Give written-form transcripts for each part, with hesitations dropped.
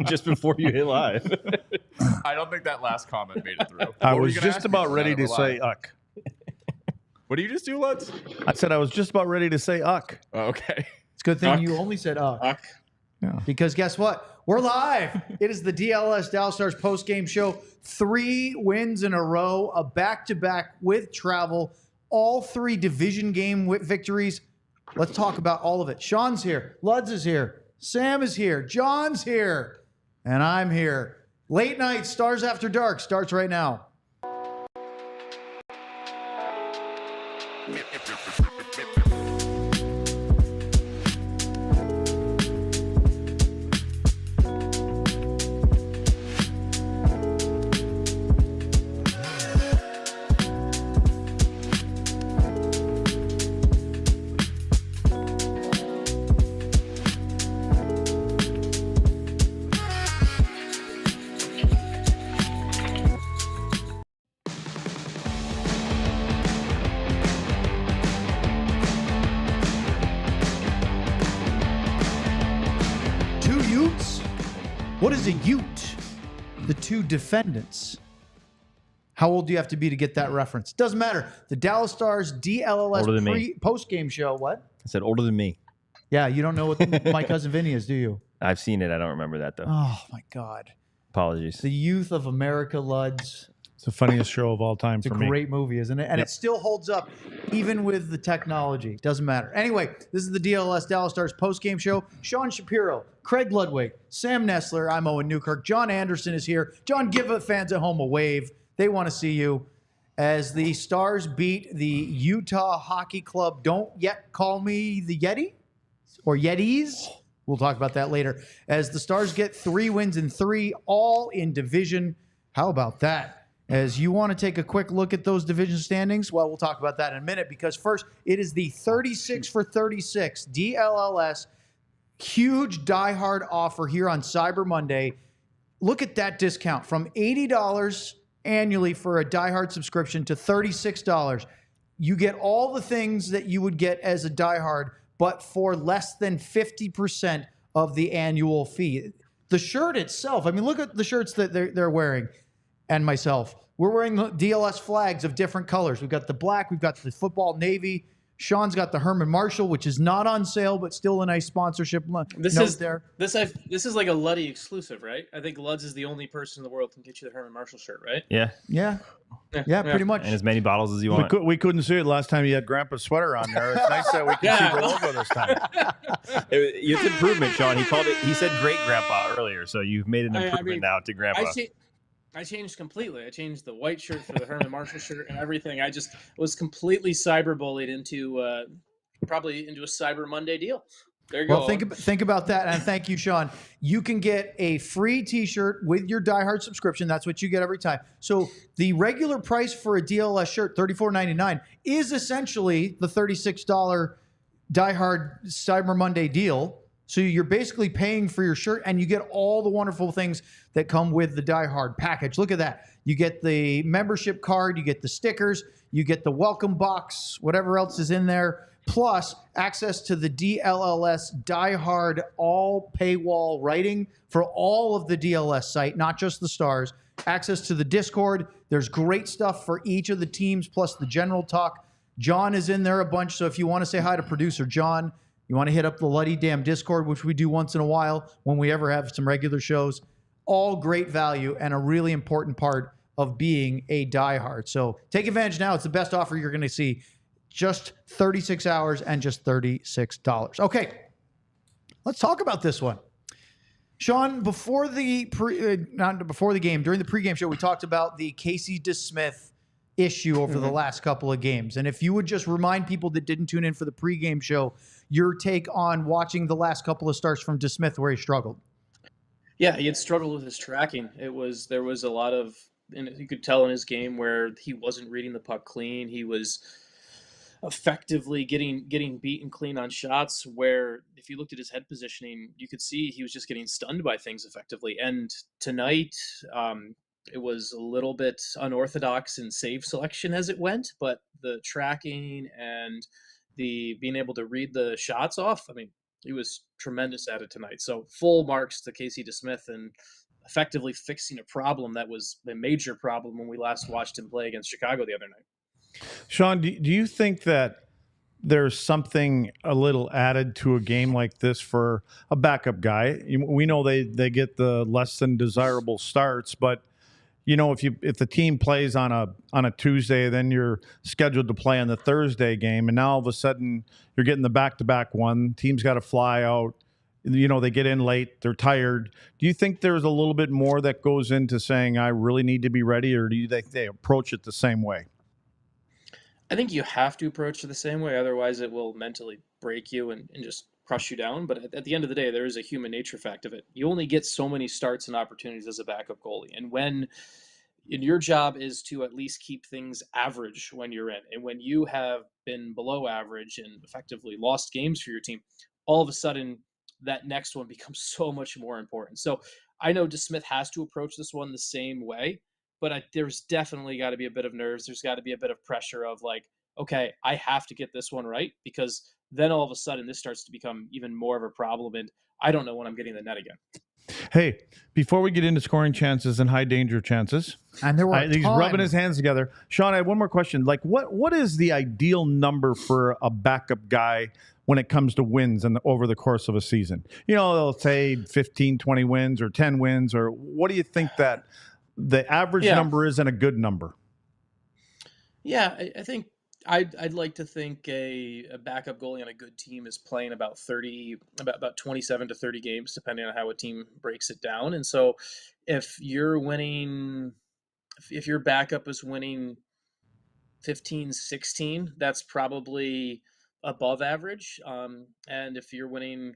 just before you hit live. I don't think that last comment made it through. I was just about ready to say uck. What do you just do, Lutz? I said I was just about ready to say uck. Oh, okay. It's a good thing you only said uck. Yeah. Because guess what? We're live. It is the DLS Dallas Stars post-game show. 3 wins in a row, a back-to-back with travel, all 3 division game victories. Let's talk about all of it. Sean's here. Luds is here. Sam is here. John's here. And I'm here. Late night Stars After Dark starts right now. What is a Ute? The 2 defendants. How old do you have to be to get that reference? Doesn't matter. The Dallas Stars DLLS post-game show. What? I said older than me. Yeah, you don't know what My Cousin Vinny is, do you? I've seen it. I don't remember that, though. Oh, my God. Apologies. The Youth of America, Luds. It's the funniest show of all time It's for a me. great movie, isn't it? And it still holds up even with the technology. Doesn't matter. Anyway, this is the DLS Dallas Stars post-game show. Sean Shapiro, Craig Ludwig, Sam Nestler, I'm Owen Newkirk. John Anderson is here. John, give the fans at home a wave. They want to see you. As the Stars beat the Utah Hockey Club, don't yet call me the Yeti or Yetis. We'll talk about that later. As the Stars get 3 wins in 3, all in division. How about that? As you want to take a quick look at those division standings, well, we'll talk about that in a minute because first, it is the 36 for 36 DLLS huge diehard offer here on Cyber Monday. Look at that discount from $80 annually for a diehard subscription to $36. You get all the things that you would get as a diehard, but for less than 50% of the annual fee. The shirt itself, I mean, look at the shirts that they're wearing. And myself, we're wearing the DLS flags of different colors. We've got the black, we've got the football navy. Sean's got the Herman Marshall, which is not on sale, but still a nice sponsorship This note is there. This is like a Luddy exclusive, right? I think Luds is the only person in the world who can get you the Herman Marshall shirt, right? Yeah. Yeah, pretty much. And as many bottles as you want. We couldn't see it last time you had Grandpa's sweater on there. It's nice that we can see the logo this time. It's improvement, Sean. He said great grandpa earlier, so you've made an improvement now to grandpa. I changed completely. I changed the white shirt for the Herman Marshall shirt and everything. I just was completely cyberbullied into probably into a Cyber Monday deal. There you go. Well, think about that, and thank you, Sean. You can get a free T-shirt with your diehard subscription. That's what you get every time. So the regular price for a DLS shirt, $34.99, is essentially the $36 diehard Cyber Monday deal. So you're basically paying for your shirt, and you get all the wonderful things that come with the diehard package. Look at that. You get the membership card, you get the stickers, you get the welcome box, whatever else is in there, plus access to the DLLS diehard all paywall writing for all of the DLS site, not just the Stars. Access to the Discord. There's great stuff for each of the teams, plus the general talk. John is in there a bunch, so if you want to say hi to producer John, you want to hit up the Luddy Damn Discord, which we do once in a while when we ever have some regular shows. All great value and a really important part of being a diehard. So take advantage now. It's the best offer you're going to see. Just 36 hours and just $36. Okay, let's talk about this one. Sean, before the game, during the pregame show, we talked about the Casey DeSmith issue over the last couple of games. And if you would just remind people that didn't tune in for the pregame show, your take on watching the last couple of starts from DeSmith where he struggled. Yeah, he had struggled with his tracking. There was a lot of, and you could tell in his game where he wasn't reading the puck clean. He was effectively getting beaten clean on shots where if you looked at his head positioning, you could see he was just getting stunned by things effectively. And tonight, it was a little bit unorthodox in save selection as it went, but the tracking and the being able to read the shots off, I mean, tremendous at it tonight. So full marks to Casey DeSmith and effectively fixing a problem that was a major problem when we last watched him play against Chicago the other night. Sean, do you think that there's something a little added to a game like this for a backup guy? We know they get the less than desirable starts, but if the team plays on a Tuesday, then you're scheduled to play on the Thursday game, and now all of a sudden you're getting the back-to-back one. Team's got to fly out. They get in late. They're tired. Do you think there's a little bit more that goes into saying I really need to be ready, or do you think they approach it the same way? I think you have to approach it the same way. Otherwise, it will mentally break you and just crush you down. But at the end of the day, there is a human nature fact of it. You only get so many starts and opportunities as a backup goalie. And your job is to at least keep things average when you're in. And when you have been below average and effectively lost games for your team, all of a sudden that next one becomes so much more important. So I know DeSmith has to approach this one the same way, but there's definitely got to be a bit of nerves. There's got to be a bit of pressure of like, okay, I have to get this one right, because then all of a sudden this starts to become even more of a problem, and I don't know when I'm getting the net again. Hey, before we get into scoring chances and high danger chances, and there were he's rubbing his hands together. Sean, I have one more question. Like, what is the ideal number for a backup guy when it comes to wins over the course of a season? They'll say 15, 20 wins or 10 wins, or what do you think that the average number is and a good number? Yeah, I think I'd like to think a backup goalie on a good team is playing about 27 to 30 games, depending on how a team breaks it down. And so if your backup is winning 15, 16, that's probably above average. And if you're winning,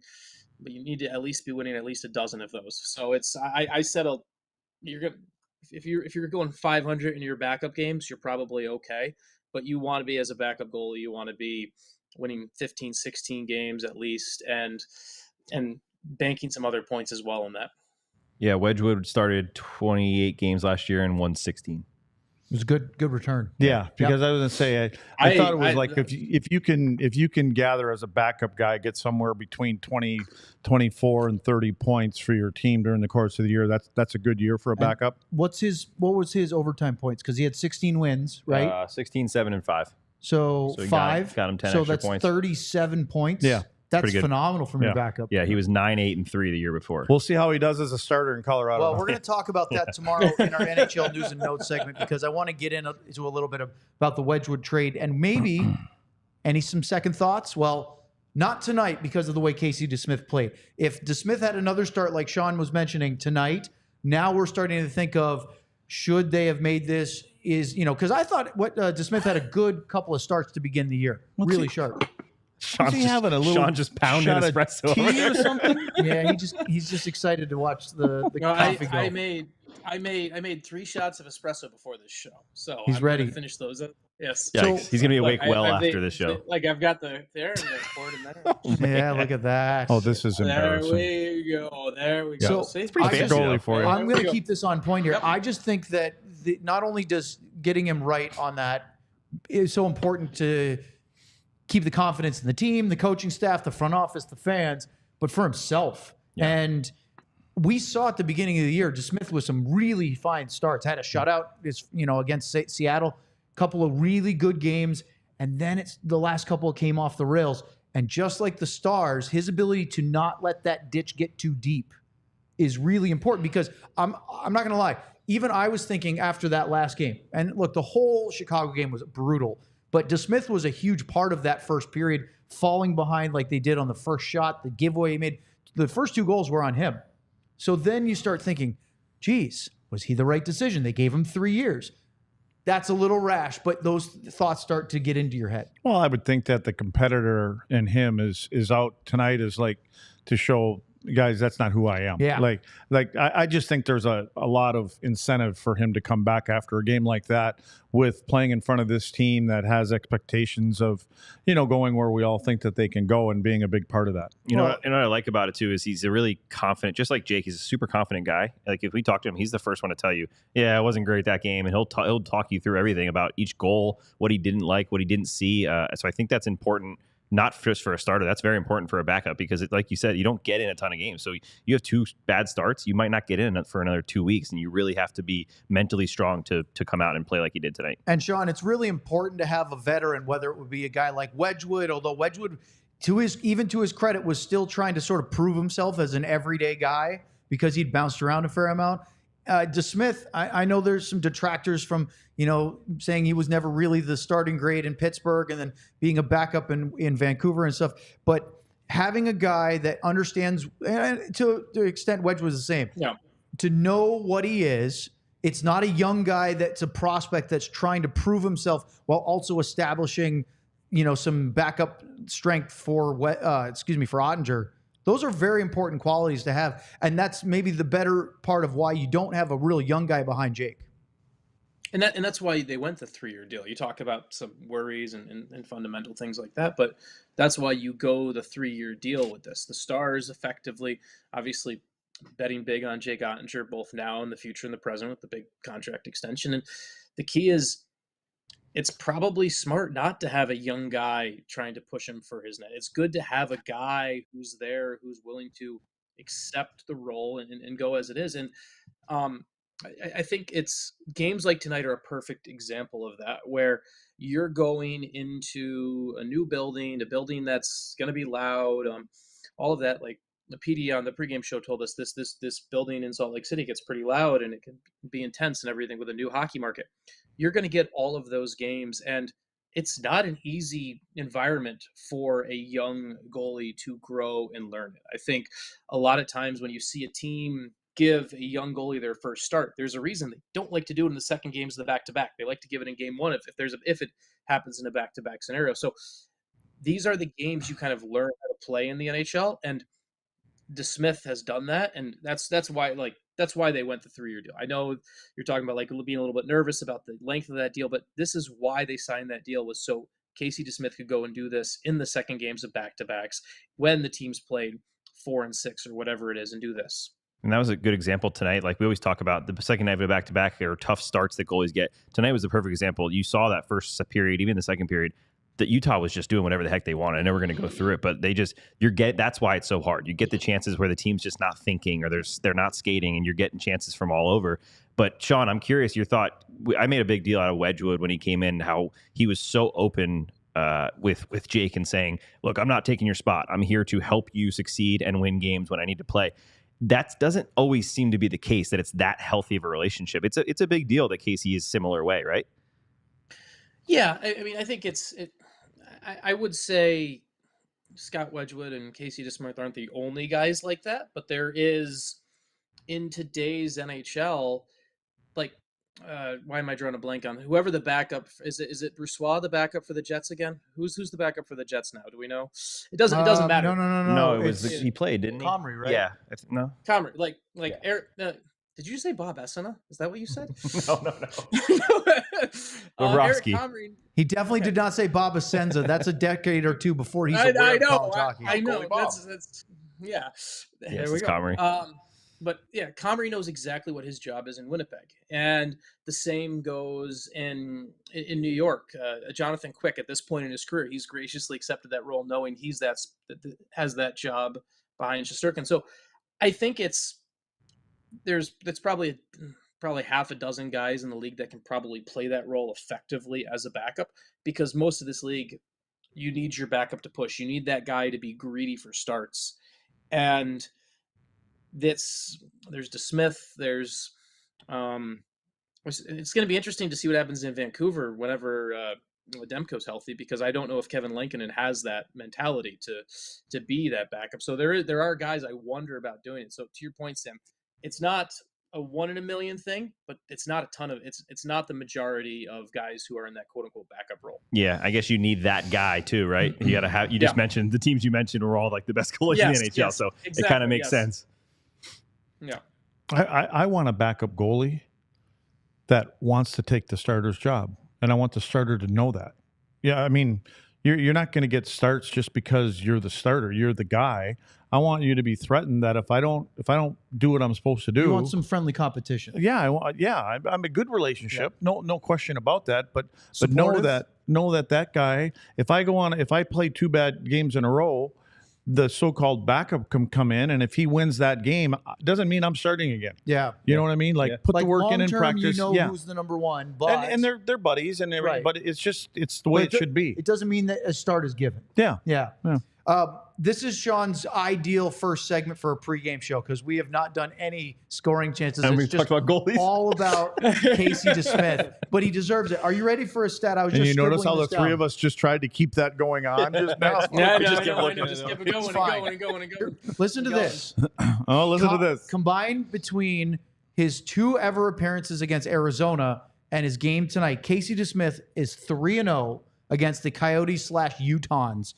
but you need to at least be winning at least a dozen of those. So I settle, if you're going 500 in your backup games, you're probably okay. But you want to be, as a backup goalie, you want to be winning 15, 16 games at least, and banking some other points as well in that. Yeah, Wedgwood started 28 games last year and won 16. It was a good return. Yeah, because I was going to say, I thought it was like if you can gather as a backup guy, get somewhere between 20, 24, and 30 points for your team during the course of the year, that's a good year for a backup. What was his overtime points? Because he had 16 wins, right? 16, 7, and 5. So 5. Got him 10 so extra that's points. 37 points. Yeah. That's phenomenal from your backup. Yeah, he was 9, 8, and 3 the year before. We'll see how he does as a starter in Colorado. Well, we're going to talk about that tomorrow in our NHL News and Notes segment, because I want to get into a little bit about the Wedgwood trade and maybe some second thoughts. Well, not tonight because of the way Casey DeSmith played. If DeSmith had another start like Sean was mentioning tonight, now we're starting to think of, should they have made this? Because I thought DeSmith had a good couple of starts to begin the year, really sharp. Sean just pounded espresso tea or something. Yeah, he's just excited to watch the coffee go. I made 3 shots of espresso before this show, so he's ready to finish those up. Yes. So, he's gonna be awake after this show. I've got there and poured in there. Yeah, look at that. Oh, this is embarrassing. There we go. So it's pretty fancy goalie for you. I'm going to keep this on point here. Yep. I just think that not only does getting him right on that is so important to keep the confidence in the team, the coaching staff, the front office, the fans, but for himself. Yeah. And we saw at the beginning of the year, DeSmith with some really fine starts, had a shutout against Seattle, couple of really good games, and then the last couple came off the rails. And just like the Stars, his ability to not let that ditch get too deep is really important, because I'm not going to lie, even I was thinking after that last game, and look, the whole Chicago game was brutal, but DeSmith was a huge part of that first period, falling behind like they did on the first shot, the giveaway he made. The first 2 goals were on him. So then you start thinking, geez, was he the right decision? They gave him 3 years. That's a little rash, but those thoughts start to get into your head. Well, I would think that the competitor in him is out tonight, is like to show, guys, that's not who I am. Yeah. Like I just think there's a lot of incentive for him to come back after a game like that, with playing in front of this team that has expectations of, going where we all think that they can go, and being a big part of that. And what I like about it too is he's a really confident, just like Jake, he's a super confident guy. Like if we talk to him, he's the first one to tell you, yeah, it wasn't great that game. And he'll talk you through everything about each goal, what he didn't like, what he didn't see. So I think that's important not just for a starter. That's very important for a backup because, like you said, you don't get in a ton of games. So you have 2 bad starts, you might not get in for another 2 weeks, and you really have to be mentally strong to come out and play like you did tonight. And Sean, it's really important to have a veteran, whether it would be a guy like Wedgwood, although Wedgwood, even to his credit, was still trying to sort of prove himself as an everyday guy because he'd bounced around a fair amount. DeSmith, I know there's some detractors from, saying he was never really the starting grade in Pittsburgh and then being a backup in Vancouver and stuff. But having a guy that understands, and to the extent Wedge was the same, to know what he is. It's not a young guy that's a prospect that's trying to prove himself while also establishing, some backup strength for Oettinger. Those are very important qualities to have. And that's maybe the better part of why you don't have a real young guy behind Jake. And that's why they went the 3-year deal. You talk about some worries and fundamental things like that, but that's why you go the 3-year deal with this. The Stars effectively, obviously, betting big on Jake Oettinger, both now and the future and the present with the big contract extension. And the key is it's probably smart not to have a young guy trying to push him for his net. It's good to have a guy who's there, who's willing to accept the role and go as it is. And I think it's games like tonight are a perfect example of that, where you're going into a new building, a building that's going to be loud, all of that. Like the PD on the pregame show told us, this building in Salt Lake City gets pretty loud and it can be intense and everything with a new hockey market. You're going to get all of those games, and it's not an easy environment for a young goalie to grow and learn it. I think a lot of times when you see a team give a young goalie their first start, there's a reason they don't like to do it in the second games of the back-to-back. They like to give it in game one if it happens in a back-to-back scenario. So these are the games you kind of learn how to play in the NHL, and DeSmith has done that, and that's why they went the 3-year deal. I know you're talking about like being a little bit nervous about the length of that deal, but this is why they signed that deal, was so Casey DeSmith could go and do this in the second games of back-to-backs when the teams played 4 and 6 or whatever it is, and do this. And that was a good example tonight. Like we always talk about the second night of a back-to-back, there are tough starts that goalies get. Tonight was the perfect example. You saw that first period, even the second period, that Utah was just doing whatever the heck they wanted. I know we're going to go through it, but that's why it's so hard. You get the chances where the team's just not thinking or they're not skating, and you're getting chances from all over. But Sean, I'm curious your thought. I made a big deal out of Wedgwood when he came in, how he was so open with Jake and saying, look, I'm not taking your spot. I'm here to help you succeed and win games when I need to play. That doesn't always seem to be the case, that it's that healthy of a relationship. It's a big deal that Casey is similar way, right? Yeah, I mean, I think I would say Scott Wedgwood and Casey DeSmith aren't the only guys like that, but there is, in today's NHL, like, why am I drawing a blank on whoever the backup is? It Brossoit, the backup for the Jets again? Who's the backup for the Jets now? Do we know? It doesn't matter. No, it was he played, didn't he? Comrie, right? Yeah, no. Comrie, like yeah. Eric. Did you say Bob Essena? Is that what you said? No. Eric Comrie. He definitely did not say Bob Essenza. That's a decade or two before he's aware of college hockey. I know. That's yeah. There we go. Comrie. But yeah, Comrie knows exactly what his job is in Winnipeg, and the same goes in New York. Jonathan Quick, at this point in his career, he's graciously accepted that role, knowing has that job behind Shesterkin. So I think there's probably half a dozen guys in the league that can probably play that role effectively as a backup, because most of this league, you need your backup to push. You need that guy to be greedy for starts, and there's DeSmith. There's it's going to be interesting to see what happens in Vancouver whenever Demko's healthy, because I don't know if Kevin Lankinen has that mentality to be that backup. So there are guys I wonder about doing it. So to your point, Sam, it's not a 1 in a million thing, but it's not a ton of it's not the majority of guys who are in that quote unquote backup role. Yeah, I guess you need that guy too, right? You got to have. You just mentioned the teams you mentioned were all like the best goalies in the NHL, so exactly, it kind of makes sense. Yeah, I want a backup goalie that wants to take the starter's job, and I want the starter to know that. Yeah, I mean, You're not going to get starts just because you're the starter. You're the guy. I want you to be threatened that if I don't do what I'm supposed to do, You want some friendly competition. yeah, I'm a good relationship. No question about that. But Supportive. know that guy. If I play 2 bad games in a row, the so-called backup can come in, and if he wins that game, doesn't mean I'm starting again. Yeah. You know what I mean? Like put Like the work in long-term, practice. you know yeah, who's the number one, but and they're buddies, and Right. but it's the way it should be. It doesn't mean that a start is given. Yeah. Yeah. Yeah. This is Sean's ideal first segment for a pregame show because we have not done any scoring chances. And It's we've just talked about goalies. all about Casey DeSmith, but he deserves it. Are you ready for a stat? I was And just you notice how scribbling the this three down. of us just tried to keep that going on just now. Just keep looking at just it. keep it going It's and fine. going and going and going. Listen to this. Oh, listen to this. Combined between his 2 ever appearances against Arizona and his game tonight, Casey DeSmith is 3-0 against the Coyotes/Utahns.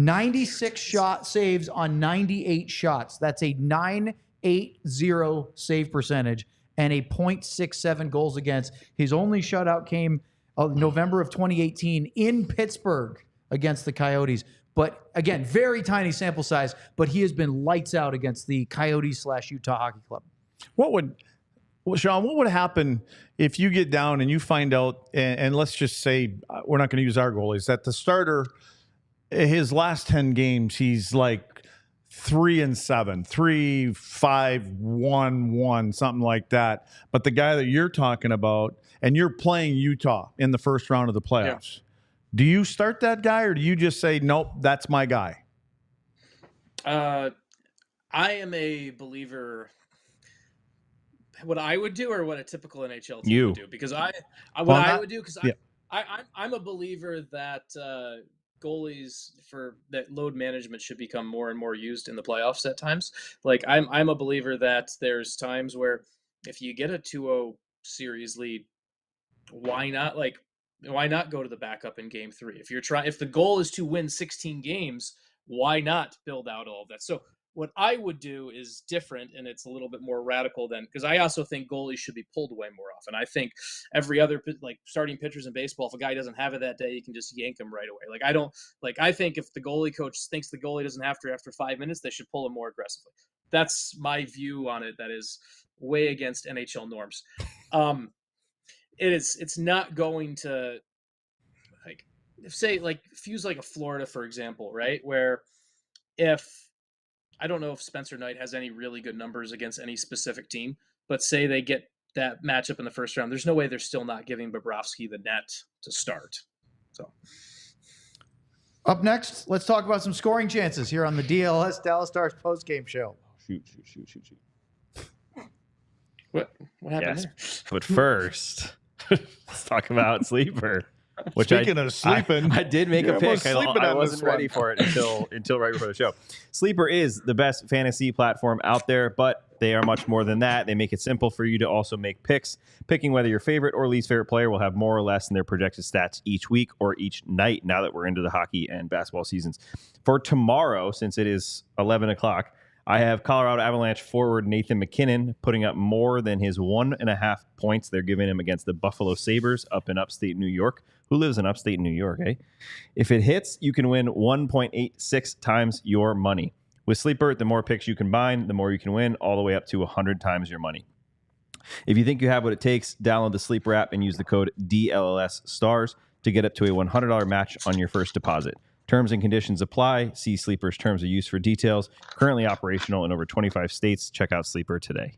96 shot saves on 98 shots. That's a .980 save percentage and a .67 goals against. His only shutout came November of 2018 in Pittsburgh against the Coyotes. But again, very tiny sample size, but he has been lights out against the Coyotes/Utah Hockey Club. Sean, what would happen if you get down and you find out, and let's just say we're not going to use our goalies, that the starter, his last 10 games, he's like 3-7, 3-5-1-1, something like that. But the guy that you're talking about, and you're playing Utah in the first round of the playoffs, do you start that guy or do you just say, nope, that's my guy? I am a believer. What I would do, or what a typical NHL team would do, because I'm a believer that goalies that load management should become more and more used in the playoffs at times. Like I'm a believer that there's times where if you get a 2-0 series lead, why not go to the backup in game 3? If the goal is to win 16 games, why not build out all of that? So what I would do is different, and it's a little bit more radical than, because I also think goalies should be pulled away more often. I think every other, like starting pitchers in baseball, if a guy doesn't have it that day, you can just yank him right away. I think if the goalie coach thinks the goalie doesn't have to after 5 minutes, they should pull him more aggressively. That's my view on it. That is way against NHL norms. It's not going to fuse like a Florida, for example, right? Where I don't know if Spencer Knight has any really good numbers against any specific team, but say they get that matchup in the first round, there's no way they're still not giving Bobrovsky the net to start. So Up next, let's talk about some scoring chances here on the DLS Dallas Stars postgame show. Shoot. what happened Yes. there? But first, let's talk about Sleeper. Which Speaking of sleeping, I did make you're a pick. almost sleeping I on wasn't this one. ready for it until right before the show. Sleeper is the best fantasy platform out there, but they are much more than that. They make it simple for you to also make picks. Picking whether your favorite or least favorite player will have more or less in their projected stats each week or each night now that we're into the hockey and basketball seasons. For tomorrow, since it is 11 o'clock, I have Colorado Avalanche forward Nathan McKinnon putting up more than his 1.5 points they're giving him against the Buffalo Sabres up in upstate New York. Who lives in upstate New York, eh? If it hits, you can win 1.86 times your money. With Sleeper, the more picks you combine, the more you can win, all the way up to 100 times your money. If you think you have what it takes, download the Sleeper app and use the code DLS STARS to get up to a $100 match on your first deposit. Terms and conditions apply. See Sleeper's terms of use for details. Currently operational in over 25 states. Check out Sleeper today.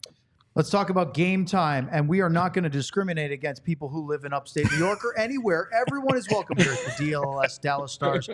Let's talk about game time, and we are not going to discriminate against people who live in upstate New York or anywhere. Everyone is welcome here at the DLS Dallas Stars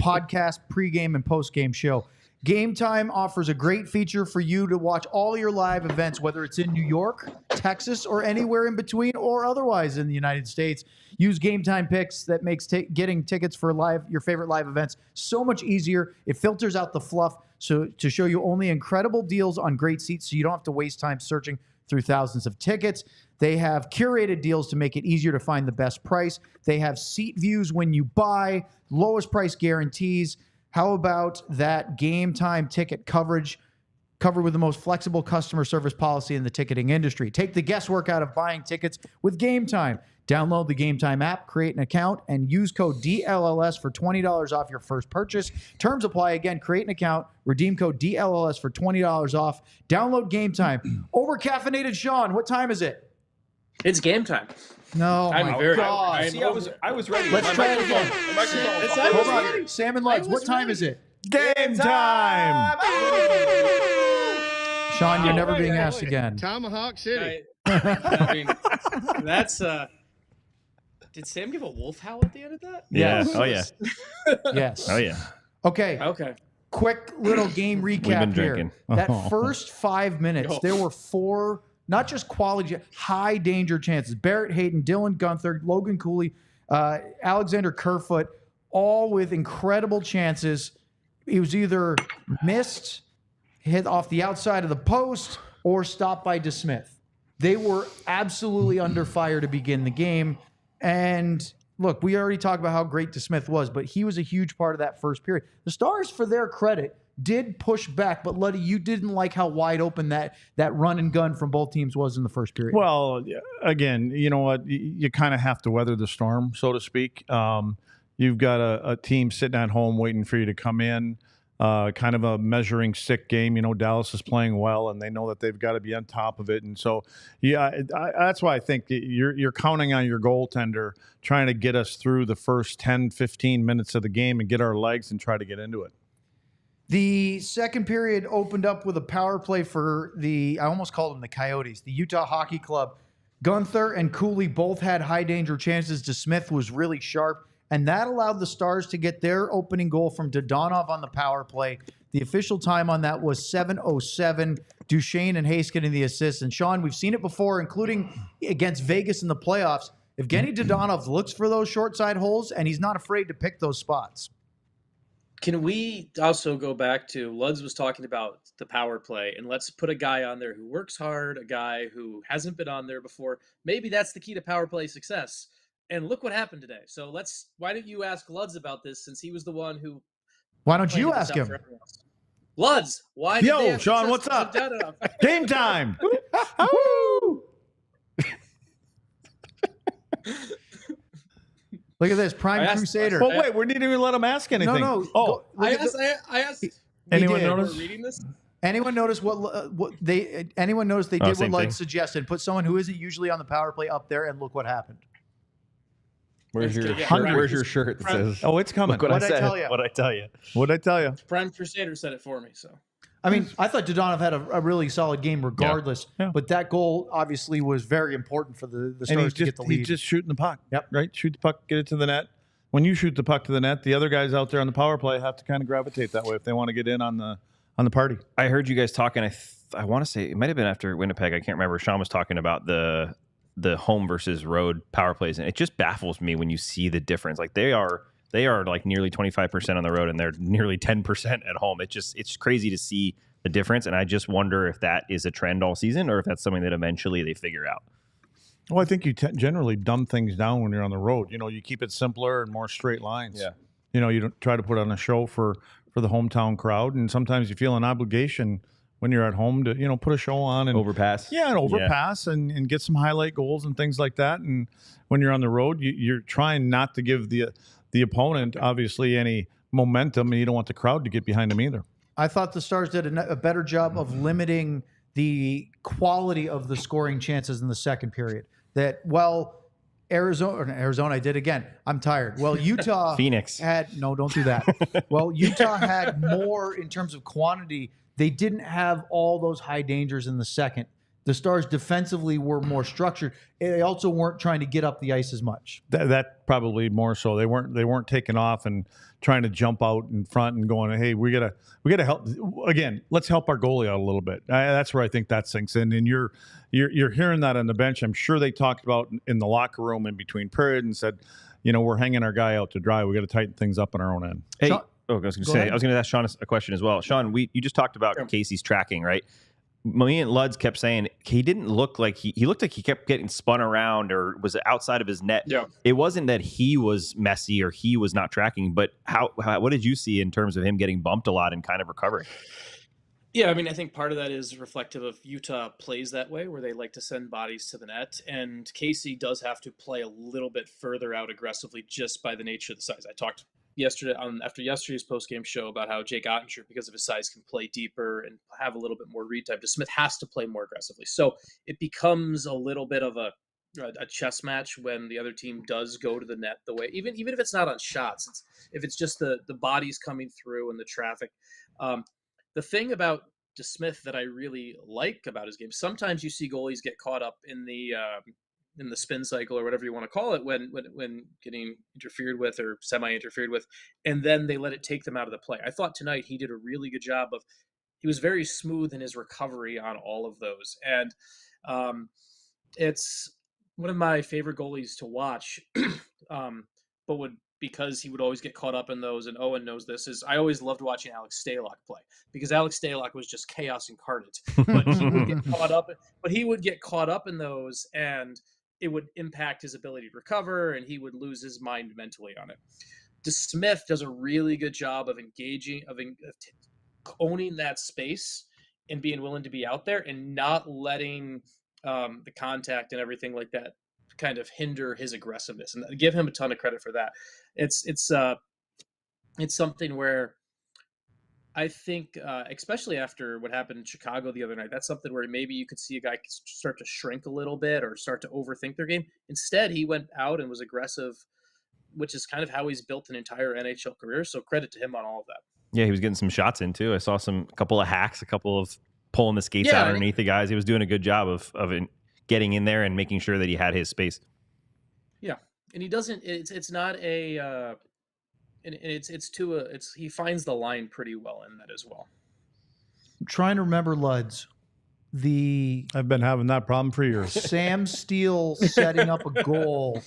podcast, pregame and postgame show. Game Time offers a great feature for you to watch all your live events, whether it's in New York, Texas, or anywhere in between, or otherwise in the United States. Use Game Time picks that makes getting tickets for your favorite live events so much easier. It filters out the fluff to show you only incredible deals on great seats, so you don't have to waste time searching through thousands of tickets. They have curated deals to make it easier to find the best price. They have seat views when you buy, lowest price guarantees. How about that Game Time ticket coverage? covered with the most flexible customer service policy in the ticketing industry. Take the guesswork out of buying tickets with Game Time. Download the Game Time app, create an account, and use code DLLS for $20 off your first purchase. Terms apply. Again, create an account, redeem code DLLS for $20 off. Download Game Time. Over-caffeinated Sean, what time is it? It's game time. No, I'm my very- God. I'm- See, I was ready. Let's try it again. Hold on. Sam and Luds, what time is it? Game time. Sean, you're never being asked again. Tomahawk City. I mean, that's did Sam give a wolf howl at the end of that? Yeah. Yes. Oh yeah. Yes. Oh yeah. Okay. Okay. Quick little game recap been here. drinking. That first 5 minutes, there were 4, not just quality, high danger chances. Barrett Hayden, Dylan Gunther, Logan Cooley, Alexander Kerfoot, all with incredible chances. It was either missed, hit off the outside of the post, or stopped by DeSmith. They were absolutely under fire to begin the game. And look, we already talked about how great DeSmith was, but he was a huge part of that first period. The Stars, for their credit, did push back, but Luddy, you didn't like how wide open that run and gun from both teams was in the first period. Well, again, you know what? You kind of have to weather the storm, so to speak. You've got a team sitting at home waiting for you to come in, kind of a measuring stick game. You know, Dallas is playing well, and they know that they've got to be on top of it. And so, that's why I think you're counting on your goaltender trying to get us through the first 10, 15 minutes of the game and get our legs and try to get into it. The second period opened up with a power play for I almost called them the Coyotes, the Utah Hockey Club. Gunther and Cooley both had high danger chances. DeSmith was really sharp, and that allowed the Stars to get their opening goal from Dadonov on the power play. The official time on that was 7:07. Duchesne and Hayes getting the assist. And Sean, we've seen it before, including against Vegas in the playoffs. Evgenii Dadonov looks for those short side holes, and he's not afraid to pick those spots. Can we also go back to Luds was talking about the power play, and let's put a guy on there who works hard, a guy who hasn't been on there before. Maybe that's the key to power play success. And look what happened today. So why don't you ask Luds about this, since he was the one who. Why don't you pointed this ask out him? for everyone else? Luds, why? did they Yo, have Sean, success what's with up? Dadonov? Game time. Woo! Look at this, Prime I asked- Crusader. Well, wait, we didn't even let him ask anything. No. Oh, Look I at the- asked. anyone did. notice? We're reading this. Anyone notice what they? Anyone notice they did what same Lud thing. suggested? Put someone who isn't usually on the power play up there, and look what happened. Where's your Yeah, where's your shirt that says? Oh, it's coming. Look what What'd I I said. tell you? What'd I tell you? What'd I tell you? Prime Crusader said it for me. So I mean, I thought Dadonov had a really solid game regardless, Yeah. but that goal obviously was very important for the And Stars to get the lead. he's just shooting the puck. Yep. Right? Shoot the puck, get it to the net. When you shoot the puck to the net, the other guys out there on the power play have to kind of gravitate that way if they want to get in on the party. I heard you guys talking. I want to say it might have been after Winnipeg. I can't remember. Sean was talking about the home versus road power plays, and it just baffles me when you see the difference. Like they are like nearly 25% on the road, and they're nearly 10% at home. It's crazy to see the difference, and I just wonder if that is a trend all season or if that's something that eventually they figure out. Well, I think you generally dumb things down when you're on the road. You know, you keep it simpler and more straight lines. Yeah. You know, you don't try to put on a show for the hometown crowd, and sometimes you feel an obligation when you're at home to, you know, put a show on and Overpass. Yeah, and overpass and get some highlight goals and things like that. And when you're on the road, you're trying not to give the opponent obviously any momentum, and you don't want the crowd to get behind them either. I thought the Stars did a better job of limiting the quality of the scoring chances in the second period. That, Arizona, I did again. I'm tired. Well, Utah Phoenix. no, don't do that. Well, Utah had more in terms of quantity. They didn't have all those high dangers in the second. The Stars defensively were more structured. They also weren't trying to get up the ice as much. That probably more so. They weren't taking off and trying to jump out in front and going, hey, we gotta help again. Let's help our goalie out a little bit. That's where I think that sinks in. And you're hearing that on the bench. I'm sure they talked about in the locker room in between period and said, you know, we're hanging our guy out to dry. We got to tighten things up on our own end. Hey, Sean- I was going to Go say, ahead. I was going to ask Sean a question as well. Sean, you just talked about Casey's tracking, right? Me and Luds kept saying he didn't look like he looked like he kept getting spun around or was outside of his net. Yeah. It wasn't that he was messy or he was not tracking, but how what did you see in terms of him getting bumped a lot and kind of recovering? Yeah, I mean, I think part of that is reflective of Utah plays that way, where they like to send bodies to the net, and Casey does have to play a little bit further out aggressively just by the nature of the size. I talked yesterday after yesterday's post-game show about how Jakeoettinger, because of his size, can play deeper and have a little bit more read time. DeSmith has to play more aggressively, so it becomes a little bit of a chess match when the other team does go to the net the way, even if it's not on shots, if it's just the bodies coming through and the traffic. The thing about DeSmith that I really like about his game, sometimes you see goalies get caught up in the spin cycle or whatever you want to call it when getting interfered with or semi-interfered with, and then they let it take them out of the play. I thought tonight he did a really good job of, he was very smooth in his recovery on all of those, and it's one of my favorite goalies to watch. But because he would always get caught up in those, and Owen knows this, is I always loved watching Alex Stalock play, because Alex Stalock was just chaos incarnate. But he would get caught up in those, and it would impact his ability to recover, and he would lose his mind mentally on it. DeSmith does a really good job of engaging, of owning that space and being willing to be out there and not letting the contact and everything like that kind of hinder his aggressiveness, and give him a ton of credit for that. It's something where I think, especially after what happened in Chicago the other night, that's something where maybe you could see a guy start to shrink a little bit or start to overthink their game. Instead, he went out and was aggressive, which is kind of how he's built an entire NHL career. So credit to him on all of that. Yeah, he was getting some shots in too. I saw a couple of hacks, a couple of pulling the skates out underneath the guys. He was doing a good job of getting in there and making sure that he had his space. Yeah, and he doesn't. It's not a. And he finds the line pretty well in that as well. I'm trying to remember, Luds. I've been having that problem for years. Sam Steele setting up a goal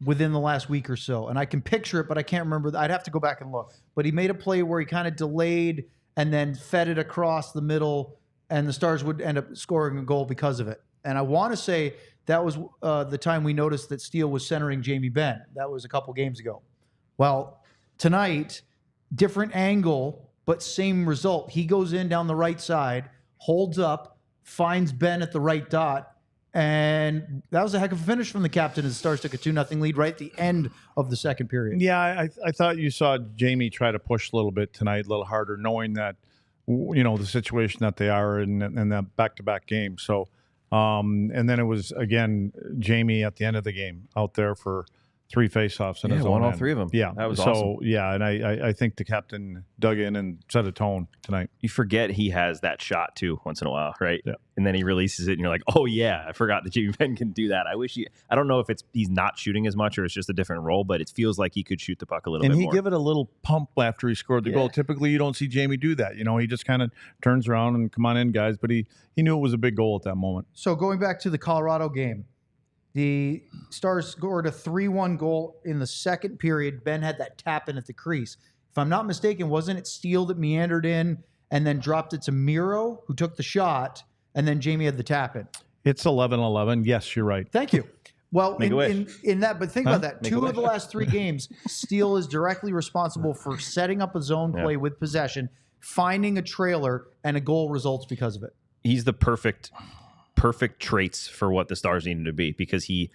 within the last week or so, and I can picture it, but I can't remember. I'd have to go back and look. But he made a play where he kind of delayed and then fed it across the middle, and the Stars would end up scoring a goal because of it. And I want to say that was the time we noticed that Steele was centering Jamie Benn. That was a couple games ago. Well, tonight, different angle, but same result. He goes in down the right side, holds up, finds Benn at the right dot, and that was a heck of a finish from the captain as the Stars took a 2-0 lead right at the end of the second period. Yeah, I thought you saw Jamie try to push a little bit tonight, a little harder, knowing that, the situation that they are in that back-to-back game. So, and then it was, again, Jamie at the end of the game out there for 3 faceoffs in his own won all end. 3 of them. Yeah, that was awesome. Yeah, and I think the captain dug in and set a tone tonight. You forget he has that shot too once in a while, right? Yeah. And then he releases it, and you're like, oh yeah, I forgot that Jamie Benn can do that. I don't know if he's not shooting as much or it's just a different role, but it feels like he could shoot the puck a little bit more. And he give it a little pump after he scored the goal. Typically, you don't see Jamie do that. He just kind of turns around and come on in, guys. But he knew it was a big goal at that moment. So going back to the Colorado game, the Stars scored a 3-1 goal in the second period. Benn had that tap in at the crease. If I'm not mistaken, wasn't it Steele that meandered in and then dropped it to Miro, who took the shot, and then Jamie had the tap in? It's 11-11. Yes, you're right. Thank you. Well, in that, but think about that. Make a 2 wish. of the last 3 games, Steele is directly responsible for setting up a zone play with possession, finding a trailer, and a goal results because of it. He's the perfect traits for what the Stars needed to be, because he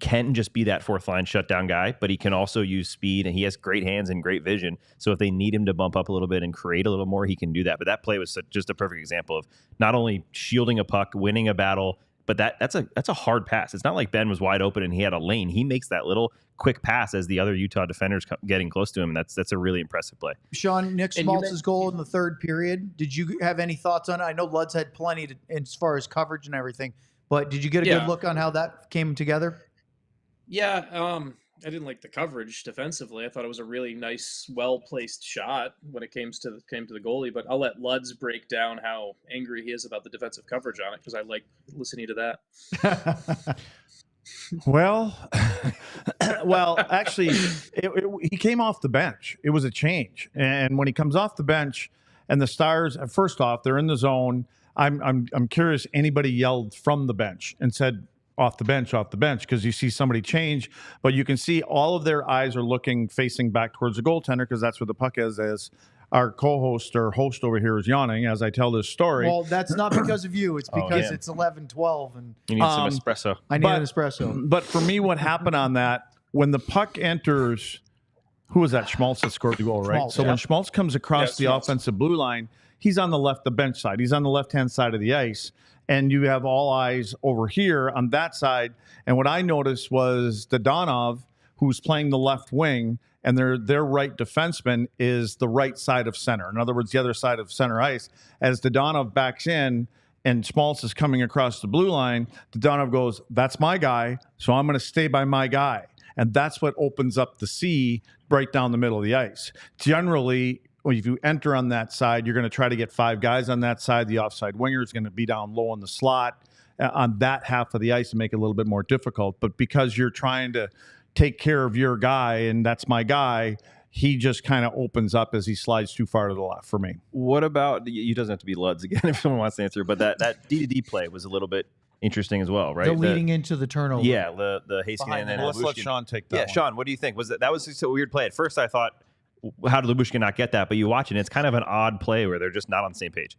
can just be that fourth line shutdown guy, but he can also use speed, and he has great hands and great vision. So if they need him to bump up a little bit and create a little more, he can do that. But that play was just a perfect example of not only shielding a puck, winning a battle, but that's a hard pass. It's not like Benn was wide open and he had a lane. He makes that little quick pass as the other Utah defenders getting close to him, and that's a really impressive play. Sean, Nick Schmaltz's goal in the third period, did you have any thoughts on it? I know Lud's had plenty as far as coverage and everything, but did you get a good look on how that came together? Yeah, I didn't like the coverage defensively. I thought it was a really nice, well-placed shot when it came to the goalie, but I'll let Luds break down how angry he is about the defensive coverage on it, because I like listening to that. Well, actually, he came off the bench. It was a change, and when he comes off the bench, and the Stars, first off, they're in the zone. I'm curious. Anybody yelled from the bench and said off the bench, because you see somebody change, but you can see all of their eyes are facing back towards the goaltender because that's where the puck is. our co-host or host over here is yawning as I tell this story. Well, that's not because of you. It's because damn. it's 11:12 and You need some espresso. I need an espresso. But for me, what happened on that, when the puck enters, who was that? Schmaltz that scored the goal, right? Schmaltz, so yeah. when Schmaltz comes across the Schmaltz. offensive blue line, he's on the bench side. He's on the left-hand side of the ice. And you have all eyes over here on that side. And what I noticed was Dadonov, who's playing the left wing, and their right defenseman is the right side of center. In other words, the other side of center ice. As Dadonov backs in and Schmaltz is coming across the blue line, Dadonov goes, that's my guy, so I'm going to stay by my guy. And that's what opens up the C right down the middle of the ice. Generally, if you enter on that side, you're going to try to get 5 guys on that side. The offside winger is going to be down low in the slot on that half of the ice to make it a little bit more difficult. But because you're trying to take care of your guy, and that's my guy, he just kind of opens up as he slides too far to the left for me. What about, you doesn't have to be Luds again if someone wants to answer, but that D2D play was a little bit interesting as well, right? The leading into the turnover. Yeah, the Hasty and then Let's let Lyubushkin. Sean take that Yeah, one. Sean, what do you think? That was just a weird play. At first I thought, how did Lyubushkin not get that? But you watch it, it's kind of an odd play where they're just not on the same page.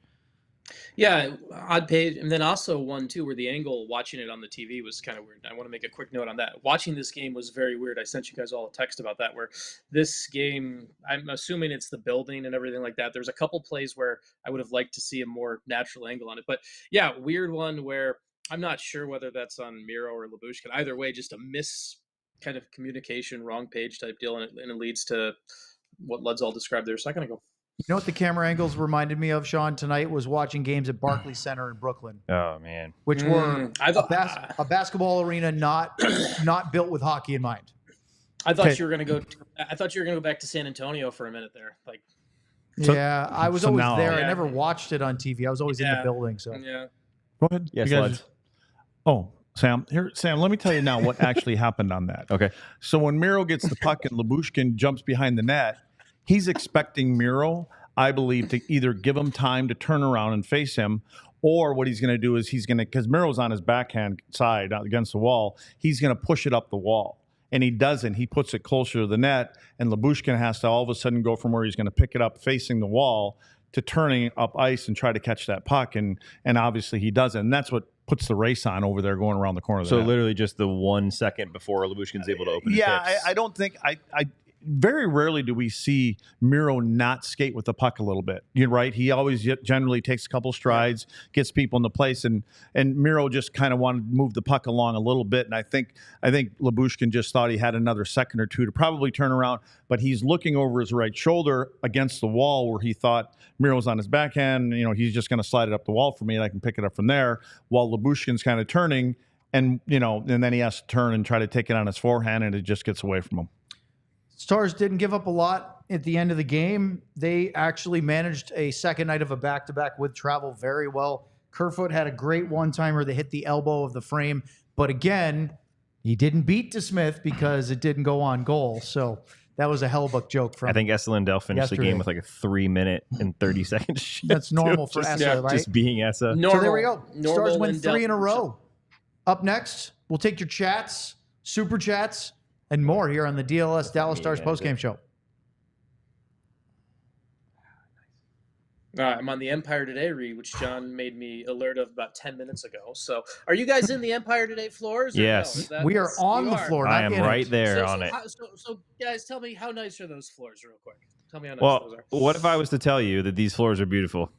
Yeah, odd page. And then also one, too, where the angle watching it on the TV was kind of weird. I want to make a quick note on that. Watching this game was very weird. I sent you guys all a text about that, where this game, I'm assuming it's the building and everything like that. There's a couple plays where I would have liked to see a more natural angle on it. But yeah, weird one where I'm not sure whether that's on Miro or Lyubushkin. Either way, just a miss kind of communication, wrong page type deal, and it leads to what Lud's all described there a second ago. You know what the camera angles reminded me of, Sean, tonight was watching games at Barclays Center in Brooklyn, Oh, man. which were I thought a basketball arena not built with hockey in mind. I thought Okay. you were gonna go. I thought you were gonna go back to San Antonio for a minute there. Like, So- Yeah, I was so always now- there. I Yeah. never watched it on TV. I was always in the Yeah. building. So yeah, Go ahead. Yes, You guys- Luds. Oh, Sam, let me tell you now what actually happened on that. Okay. So when Miro gets the puck and Lyubushkin jumps behind the net, he's expecting Miro, I believe, to either give him time to turn around and face him, or what he's going to do is because Miro's on his backhand side against the wall, he's going to push it up the wall. And he doesn't. He puts it closer to the net, and Lyubushkin has to all of a sudden go from where he's going to pick it up facing the wall to turning up ice and try to catch that puck. And obviously he doesn't. And that's what puts the race on over there going around the corner of the So net. literally just the 1 second before Lyubushkin's able to open his Yeah, hips. I don't think I very rarely do we see Miro not skate with the puck a little bit. You're right. He always generally takes a couple strides, gets people into place, and Miro just kind of wanted to move the puck along a little bit. And I think Lyubushkin just thought he had another second or two to probably turn around, but he's looking over his right shoulder against the wall where he thought Miro's on his backhand. You know, he's just going to slide it up the wall for me, and I can pick it up from there. While Lyubushkin's kind of turning, and then he has to turn and try to take it on his forehand, and it just gets away from him. Stars didn't give up a lot at the end of the game. They actually managed a second night of a back-to-back with travel very well. Kerfoot had a great one-timer that hit the elbow of the frame. But again, he didn't beat DeSmith because it didn't go on goal. So that was a Hellbuck joke from I think Essa Lindell finished the yesterday. game with like a 3-minute and 30-second shift. That's normal for Just- Essa, right? Just being Essa. So there we go. Normal Stars win Lindell 3 in a version. row. Up next, we'll take your chats, super chats, and more here on the DLS Dallas Stars postgame show. I'm on the Empire Today read, which John made me alert of about 10 minutes ago. So, are you guys in the Empire Today floors? or Yes. no? Is that- We are on you the are. floor. I not am in right it. there So, on so it. how- so, guys, tell me how nice are those floors, real quick? Tell me how nice Well, those are. what if I was to tell you that these floors are beautiful?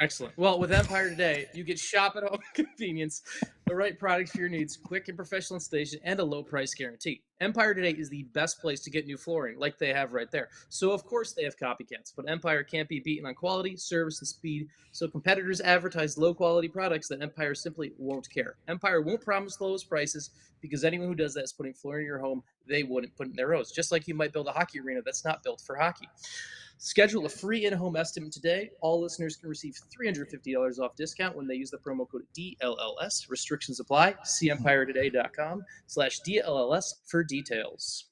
Excellent. Well, with Empire Today, you get shop at home convenience, the right products for your needs, quick and professional installation, and a low price guarantee. Empire Today is the best place to get new flooring, like they have right there. So, of course, they have copycats, but Empire can't be beaten on quality, service, and speed. So, competitors advertise low quality products that Empire simply won't care. Empire won't promise the lowest prices because anyone who does that is putting flooring in your home they wouldn't put in their own. Just like you might build a hockey arena that's not built for hockey. Schedule a free in-home estimate today. All listeners can receive $350 off discount when they use the promo code DLLS. Restrictions apply. See EmpireToday.com/DLLS for details.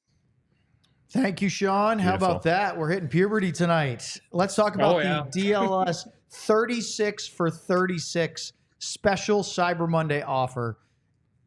Thank you, Sean. How Beautiful. about that? We're hitting puberty tonight. Let's talk about Oh, yeah. the DLS 36 for 36 special Cyber Monday offer.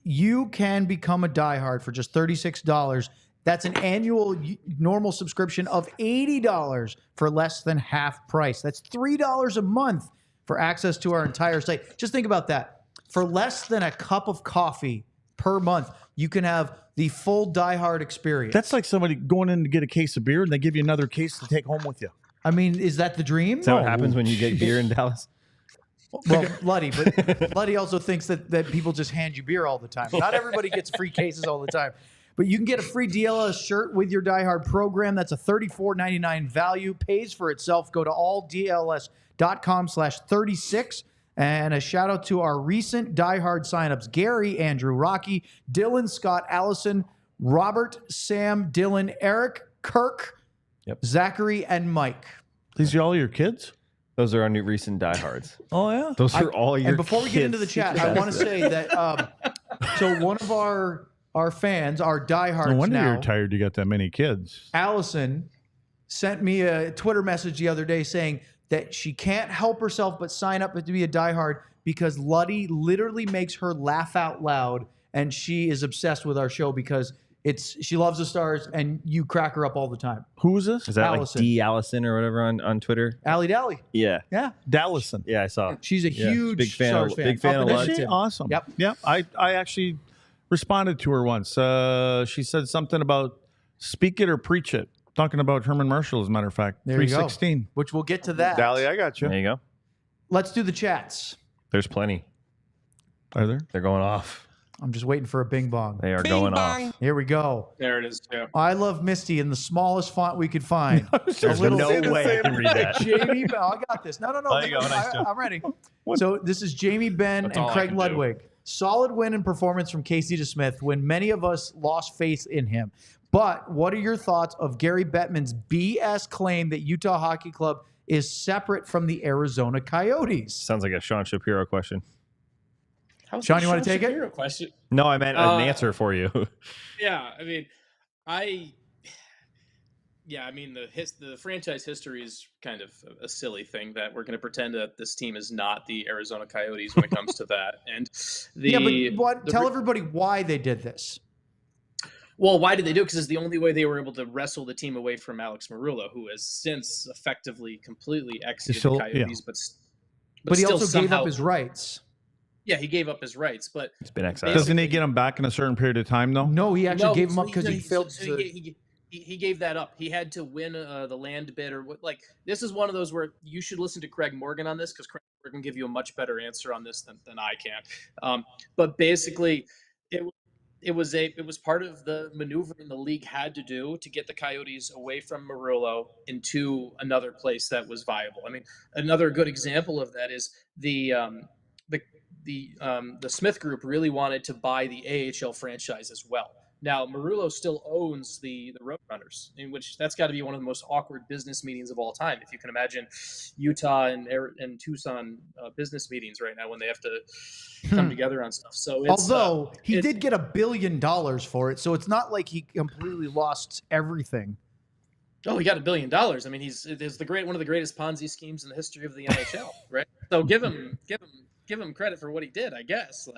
You can become a diehard for just $36 That's an annual normal subscription of $80 for less than half price. That's $3 a month for access to our entire site. Just think about that. For less than a cup of coffee per month, you can have the full Die Hard experience. That's like somebody going in to get a case of beer and they give you another case to take home with you. I mean, is that the dream? Is that what happens when you get beer in Dallas? Well, Luddy, but Luddy also thinks that people just hand you beer all the time. Not everybody gets free cases all the time. But you can get a free DLS shirt with your Die Hard program. That's a $34.99 value. Pays for itself. Go to alldls.com/36. And a shout out to our recent Die Hard signups: Gary, Andrew, Rocky, Dylan, Scott, Allison, Robert, Sam, Dylan, Eric, Kirk, Zachary, and Mike. These are all your kids? Those are our new recent diehards. Oh, yeah. Those are all your And before we get kids. into the chat, I want to say that so one of our fans, our diehards No wonder now, you're tired you got that many kids. Allison, sent me a Twitter message the other day saying that she can't help herself but sign up to be a diehard because Luddy literally makes her laugh out loud, and she is obsessed with our show because she loves the stars and you crack her up all the time. Who is this? Is that Allison. like D. Allison or whatever on Twitter? Allie Dally. Yeah. Yeah. Dallison. Yeah, I saw. She's a huge big fan Stars of- fan. big fan Up of in Lud. Is she? Edmonton. Awesome. Yep. Yep. I actually responded to her once. She said something about speak it or preach it. Talking about Herman Marshall, as a matter of fact. There you go. 316. Which we'll get to that. Dally, I got you. There you go. Let's do the chats. There's plenty. Are there? They're going off. I'm just waiting for a bing bong. They are going off. Here we go. There it is. Yeah. I love Misty in the smallest font we could find. There's little- no way I can read that. Jamie Benn. I got this. No. There you go. Nice job. I'm ready. So this is Jamie Benn That's and all I Craig can do. Ludwig. Solid win and performance from Casey DeSmith when many of us lost faith in him. But what are your thoughts of Gary Bettman's BS claim that Utah Hockey Club is separate from the Arizona Coyotes? Sounds like a Sean Shapiro question. How's Sean, the you wanna take it? Shapiro question? No, I meant an answer for you. Yeah, I mean, I mean the franchise history is kind of a silly thing that we're going to pretend that this team is not the Arizona Coyotes when it comes to that. And Tell everybody why they did this. Well, why did they do it? Because it's the only way they were able to wrestle the team away from Alex Marullo, who has since effectively completely exited still- the Coyotes, but But he still also gave somehow- up his rights. Yeah, he gave up his rights, but It's been exiled. Doesn't he get them back in a certain period of time, though? No, he actually gave him up because so he failed so to. he gave that up. He had to win the land bid or what. Like this is one of those where you should listen to Craig Morgan on this because Craig Morgan can give you a much better answer on this than I can. But basically, it was part of the maneuvering the league had to do to get the Coyotes away from Marullo into another place that was viable. I mean, another good example of that is the Smith Group really wanted to buy the AHL franchise as well. Now, Marullo still owns the Roadrunners, in which that's got to be one of the most awkward business meetings of all time. If you can imagine Utah and Tucson business meetings right now when they have to come together on stuff. So, Although he did get $1 billion for it, so it's not like he completely lost everything. Oh, he got $1 billion. I mean, it's one of the greatest Ponzi schemes in the history of the NHL, right? So give him credit for what he did, I guess.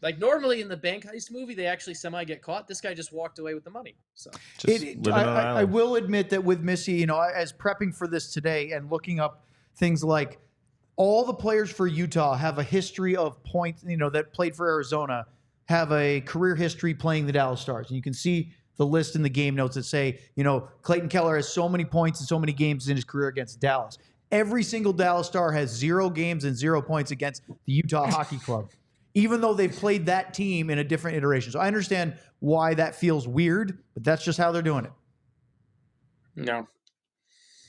Like normally in the bank heist movie, they actually semi get caught. This guy just walked away with the money. So Just living on an I island. will admit that with Missy, as prepping for this today and looking up things like all the players for Utah have a history of points, that played for Arizona, have a career history playing the Dallas Stars. And you can see the list in the game notes that say, Clayton Keller has so many points and so many games in his career against Dallas. Every single Dallas Star has 0 games and 0 points against the Utah Hockey Club, even though they've played that team in a different iteration. So I understand why that feels weird, but that's just how they're doing it. no.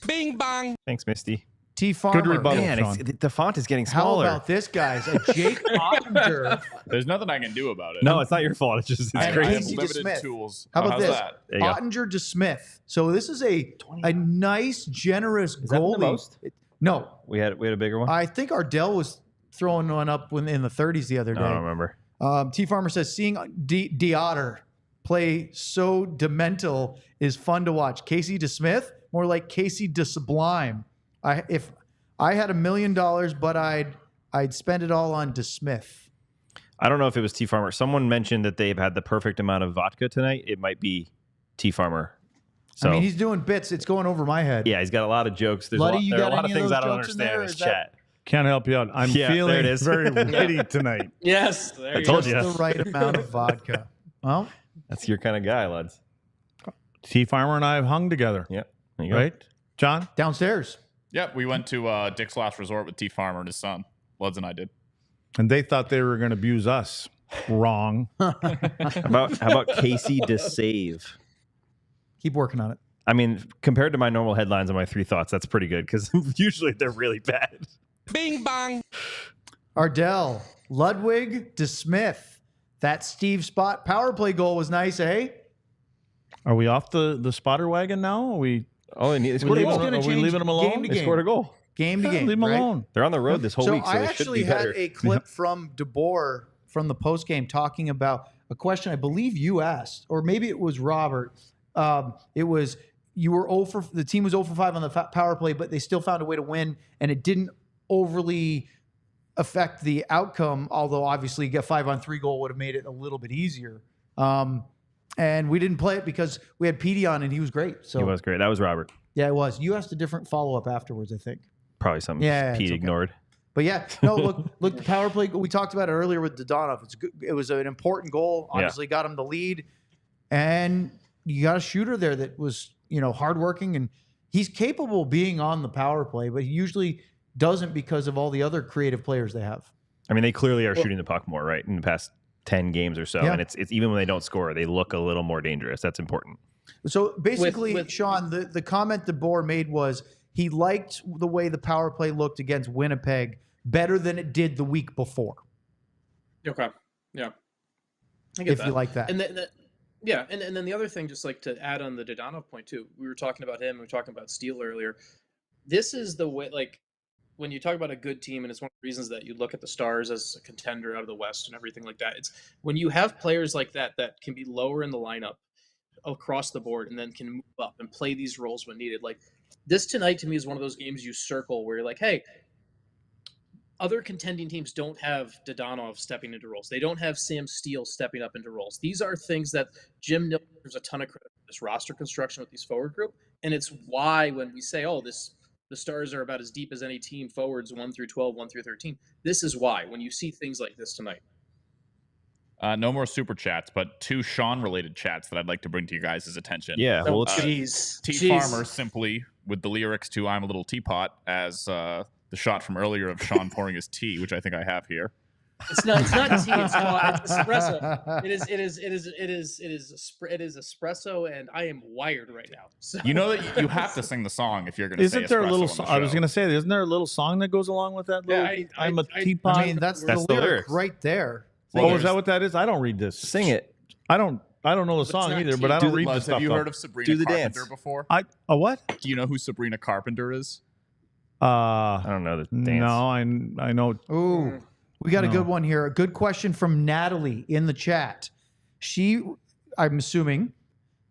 Bing bong. Thanks, Misty. T. Farmer. Good rebuttal. Man, Sean. the font is getting How smaller. about this, guys? A Jake Ottinger. There's nothing I can do about it. No, it's not your fault. It's just it's I And have crazy. Casey limited DeSmith. tools. How about how's this? that? There you go. Ottinger DeSmith. So this is a nice, generous that the goalie. most? No, We had a bigger one. I think Ardell was throwing one up in the 30s the other No, I don't day. remember. T. Farmer says, seeing D'Otter play so demental is fun to watch. Casey DeSmith, more like Casey DeSublime. If I had $1 million, but I'd spend it all on DeSmith. I don't know if it was T Farmer. Someone mentioned that they've had the perfect amount of vodka tonight. It might be T Farmer. So, I mean, he's doing bits. It's going over my head. yeah, he's got a lot of jokes. There Luddy, are you a got lot any of of things those I don't jokes in understand there, in or this is that- chat. Can't help you out. I'm Yeah, there feeling it is. very witty tonight. Yes, there I you told go. you. The right amount of vodka. Well, That's your kind of guy, lads. T Farmer and I have hung together, Yeah. There you go. right? John? downstairs. Yep, we went to Dick's Last Resort with T Farmer and his son. Luds and I did. And they thought they were going to abuse us. Wrong. How about Casey to save? Keep working on it. I mean, compared to my normal headlines and my 3 thoughts, that's pretty good because usually they're really bad. Bing bong. Ardell, Ludwig, DeSmith. That Steve Spot power play goal was nice, eh? Are we off the spotter wagon now? Are we Oh, they leaving, scored a It's goal. gonna are we change leaving them game alone? to They game. scored a goal. Game to Yeah, game. leave them right? alone. They're on the road this whole So week, so I they should actually be had better. a clip from DeBoer from the post game talking about a question I believe you asked, or maybe it was Robert. It was you were 0 for the team was 0 for 5 on the power play, but they still found a way to win, and it didn't overly affect the outcome. Although obviously, a 5-on-3 goal would have made it a little bit easier. And we didn't play it because we had Petey on, and he was great. So He was great. That was Robert. yeah, it was. You asked a different follow up afterwards, I think. Probably something Yeah, Pete it's okay. ignored. But yeah, no, look, the power play. We talked about it earlier with Dadonov. It's good. It was an important goal. Obviously, got him the lead, and you got a shooter there that was hardworking, and he's capable of being on the power play, but he usually doesn't because of all the other creative players they have. I mean, they clearly are shooting the puck more, right? In the past 10 games or so, Yeah. and it's even when they don't score, they look a little more dangerous. That's important. So basically, With- Sean, the comment DeBoer made was he liked the way the power play looked against Winnipeg better than it did the week before. Okay. Yeah. I get If that. you like that. And then, yeah, and then the other thing, just like to add on the Dadonov point too, we were talking about him, we were talking about Steele earlier. This is the way, like, when you talk about a good team, and it's one of the reasons that you look at the Stars as a contender out of the West and everything like that. It's when you have players like that that can be lower in the lineup across the board and then can move up and play these roles when needed. Like this tonight to me is one of those games you circle where you're like, hey, other contending teams don't have Dadonov stepping into roles. They don't have Sam Steele stepping up into roles. These are things that Jim Miller gives a ton of credit for this roster construction with these forward group. And it's why when we say, oh, the Stars are about as deep as any team forwards 1 through 12, 1 through 13. This is why when you see things like this tonight. No more super chats, but 2 Sean-related chats that I'd like to bring to you guys' attention. Yeah. Well, let's Jeez. T Farmer simply with the lyrics to "I'm a Little Teapot" as the shot from earlier of Sean pouring his tea, which I think I have here. It's not tea. It's espresso. It is espresso, and I am wired right now. So. You know that you have to sing the song if you're going to say Isn't there a espresso little on the song? I was show. going to say, isn't there a little song that goes along with that? Yeah, Little, I- I'm a I- teapot. I mean, that's That's the the lyric lyrics. right there. Oh, is that what that is? I don't read this. sing it. I don't know the But it's song not either, tea. but I don't read the Luz, stuff. have you though. heard of Sabrina Do the Carpenter dance. before? A what? Do you know who Sabrina Carpenter is? I don't know the dance. No, I know. Ooh, we got a No. good one here. A good question from Natalie in the chat. She, I'm assuming,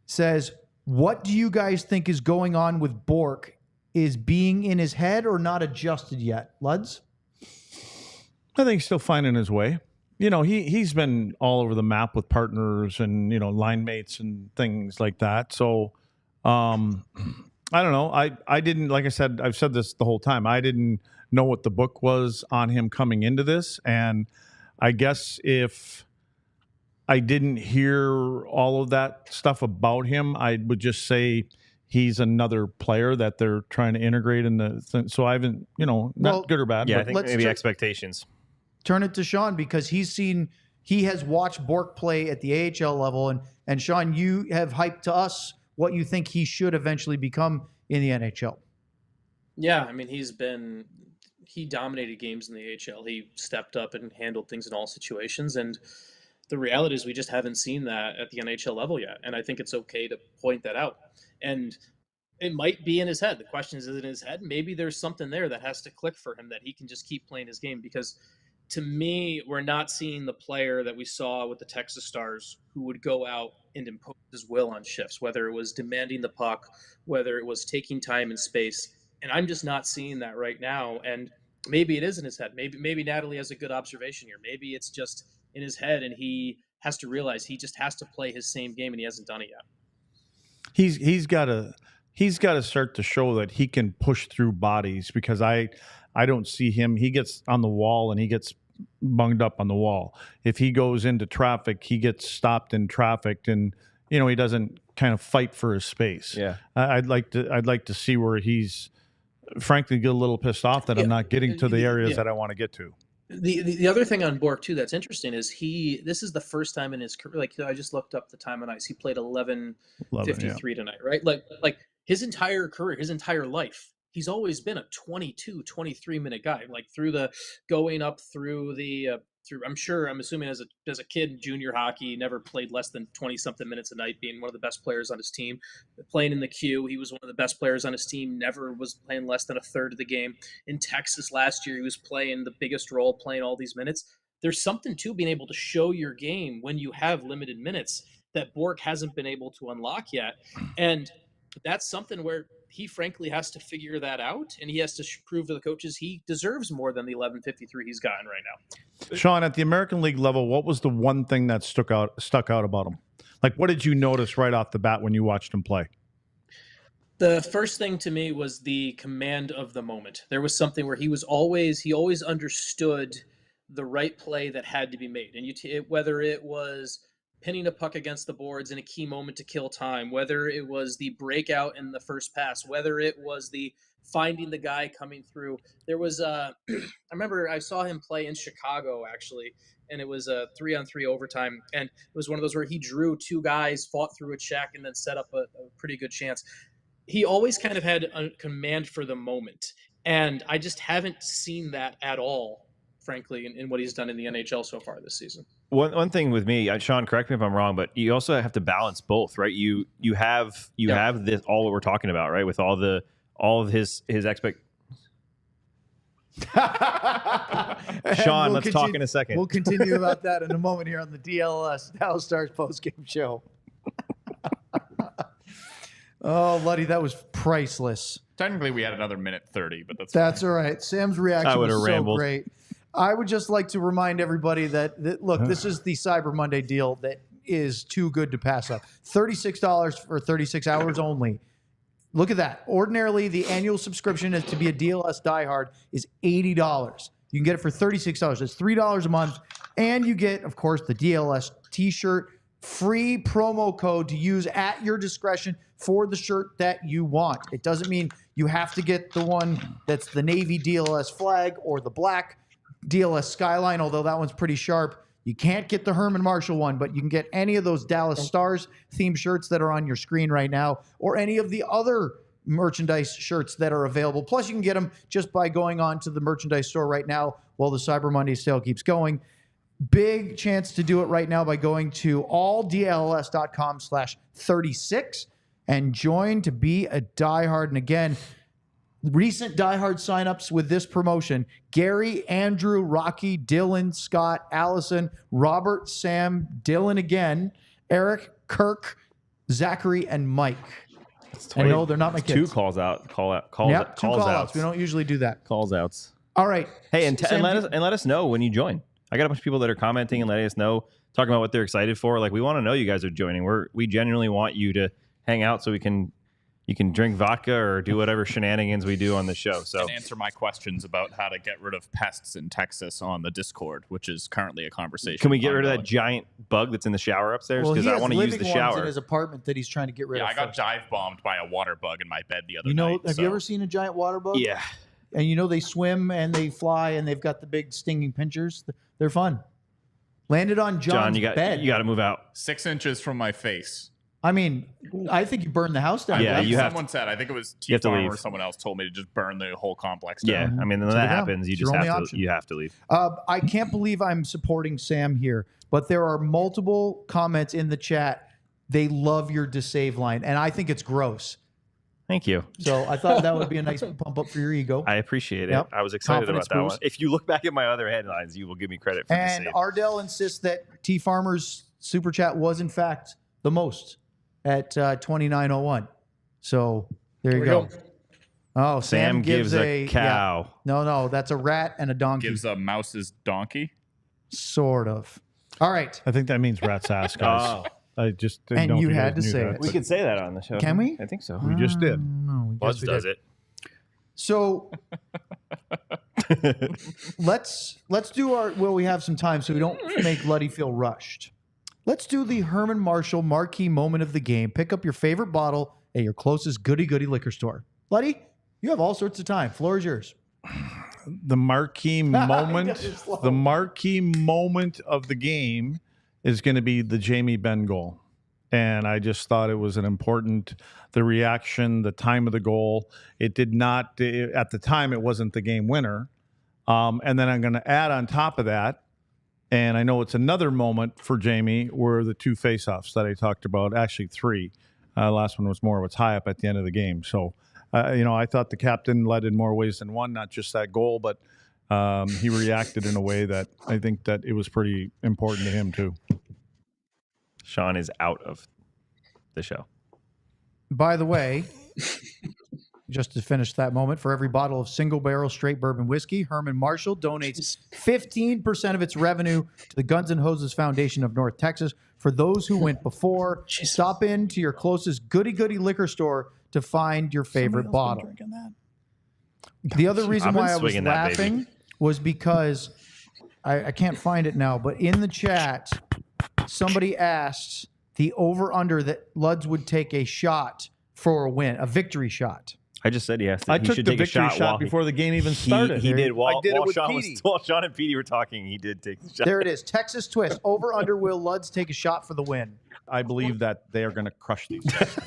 says, "What do you guys think is going on with Bork? Is being in his head or not adjusted yet?" Luds? I think he's still finding his way. He's been all over the map with partners and line mates and things like that. So, I don't know. I didn't, like I said, I've said this the whole time. I didn't know what the book was on him coming into this, and I guess if I didn't hear all of that stuff about him, I would just say he's another player that they're trying to integrate in the thing. So I haven't, not Well, good or bad. Yeah, I but think let's maybe ju- expectations. Turn it to Sean because he has watched Bork play at the AHL level, and Sean, you have hyped to us what you think he should eventually become in the NHL. Yeah, I mean, he dominated games in the AHL. He stepped up and handled things in all situations. And the reality is we just haven't seen that at the NHL level yet. And I think it's okay to point that out. And it might be in his head. The question is it in his head? Maybe there's something there that has to click for him that he can just keep playing his game because to me, we're not seeing the player that we saw with the Texas Stars who would go out and impose his will on shifts, whether it was demanding the puck, whether it was taking time and space. And I'm just not seeing that right now. And maybe it is in his head. Maybe Natalie has a good observation here. Maybe it's just in his head, and he has to realize he just has to play his same game, and he hasn't done it yet. He's got to start to show that he can push through bodies, because I don't see him. He gets on the wall and he gets bunged up on the wall. If he goes into traffic, he gets stopped in traffic, and he doesn't kind of fight for his space. Yeah. I'd like to see where he's frankly get a little pissed off that I'm not getting to the areas that I want to get to. The other thing on Bork too that's interesting is this is the first time in his career, like I just looked up the time on ice. He played 11:53 tonight, right? Like his entire career, his entire life, he's always been a 22, 23-minute guy. Like going up through the I'm assuming as a kid in junior hockey, never played less than 20-something minutes a night, being one of the best players on his team. Playing in the Q, he was one of the best players on his team, never was playing less than a third of the game. In Texas last year, he was playing the biggest role, playing all these minutes. There's something to being able to show your game when you have limited minutes that Bork hasn't been able to unlock yet. And that's something where he frankly has to figure that out, and he has to prove to the coaches he deserves more than the 11:53 he's gotten right now. Sean, at the American League level, what was the one thing that stuck out about him? Like, what did you notice right off the bat when you watched him play? The first thing to me was the command of the moment. There was something where he always understood the right play that had to be made, and whether it was pinning a puck against the boards in a key moment to kill time, whether it was the breakout in the first pass, whether it was the finding the guy coming through. There was I remember I saw him play in Chicago, actually, and it was a 3-on-3 overtime, and it was one of those where he drew two guys, fought through a check, and then set up a pretty good chance. He always kind of had a command for the moment, and I just haven't seen that at all, frankly, in what he's done in the NHL so far this season. One thing with me, Sean, correct me if I'm wrong, but you also have to balance both, right? You have this, all what we're talking about, right? With all of his expect. Sean, let's talk in a second. We'll continue about that in a moment here on the DLS Dallas Stars postgame show. Oh, Luddy, that was priceless. Technically, we had another minute 30, but that's all right. Sam's reaction was so rambled. Great. I would just like to remind everybody that look, this is the Cyber Monday deal that is too good to pass up. $36 for 36 hours only. Look at that. Ordinarily, the annual subscription to be a DLS diehard is $80. You can get it for $36. That's $3 a month. And you get, of course, the DLS t-shirt, free promo code to use at your discretion for the shirt that you want. It doesn't mean you have to get the one that's the Navy DLS flag or the black DLS Skyline, although that one's pretty sharp. You can't get the Herman Marshall one, but you can get any of those Dallas Stars themed shirts that are on your screen right now, or any of the other merchandise shirts that are available. Plus, you can get them just by going on to the merchandise store right now while the Cyber Monday sale keeps going. Big chance to do it right now by going to alldls.com/36 and join to be a diehard. And again, recent diehard signups with this promotion: Gary, Andrew, Rocky, Dylan, Scott, Allison, Robert, Sam, Dylan again, Eric, Kirk, Zachary, and Mike. And no, they're not my kids. Two calls outs. We don't usually do that. Calls outs. All right. Hey, and let us know when you join. I got a bunch of people that are commenting and letting us know, talking about what they're excited for. Like, we want to know you guys are joining. We genuinely want you to hang out so you can drink vodka or do whatever shenanigans we do on the show. So, and answer my questions about how to get rid of pests in Texas on the Discord, which is currently a conversation. Can we get rid of that giant bug that's in the shower upstairs? Because I want to use the shower in his apartment that he's trying to get rid of. I got dive bombed by a water bug in my bed the other night. Have you ever seen a giant water bug? Yeah. And they swim and they fly and they've got the big stinging pinchers. They're fun. Landed on John's bed. You got to move out. 6 inches from my face. I mean, I think you burned the house down. Yeah, someone said, I think it was T-Farm or someone else told me to just burn the whole complex down. Yeah, I mean, when that happens, you have to leave. I can't believe I'm supporting Sam here, but there are multiple comments in the chat. They love your disave line, and I think it's gross. Thank you. So I thought that would be a nice pump up for your ego. I appreciate it. Yep. I was excited about that one. If you look back at my other headlines, you will give me credit for this. And Ardell insists that T Farmer's super chat was in fact the most at 2901. So there you go. Oh, Sam gives a cow. Yeah. No, that's a rat and a donkey. Gives a mouse's donkey. Sort of. All right. I think that means rat's ass, guys. I just didn't And know if you guys had to knew say that, it. We but could say that on the show. Can we? I think so. we just did. No, we Buzz guess we does did. it. So let's do our. Well, we have some time, so we don't make Luddy feel rushed. Let's do the Herman Marshall marquee moment of the game. Pick up your favorite bottle at your closest goody liquor store. Luddy, you have all sorts of time. Floor is yours. The marquee moment, the marquee moment of the game is going to be the Jamie Benn goal. And I just thought it was the reaction, the time of the goal. It did not, at the time, it wasn't the game winner. And then I'm going to add on top of that, and I know it's another moment for Jamie, were the 2 faceoffs that I talked about, actually 3. Last one was more, what's high up at the end of the game. So, I thought the captain led in more ways than one, not just that goal, but he reacted in a way that I think that it was pretty important to him too. Sean is out of the show. By the way, just to finish that moment, for every bottle of single barrel straight bourbon whiskey, Herman Marshall donates 15% of its revenue to the Guns and Hoses Foundation of North Texas. For those who went before, stop in to your closest goody liquor store to find your favorite bottle. The other reason why I was laughing was because I can't find it now, but in the chat, somebody asked the over-under that Luds would take a shot for a win, a victory shot. I just said he has to. I he took should the take a victory shot while before the game even started. He did. While, I did it with while Sean and Petey were talking, he did take the shot. There it is. Texas twist. Over-under, will Luds take a shot for the win? I believe that they are going to crush these guys.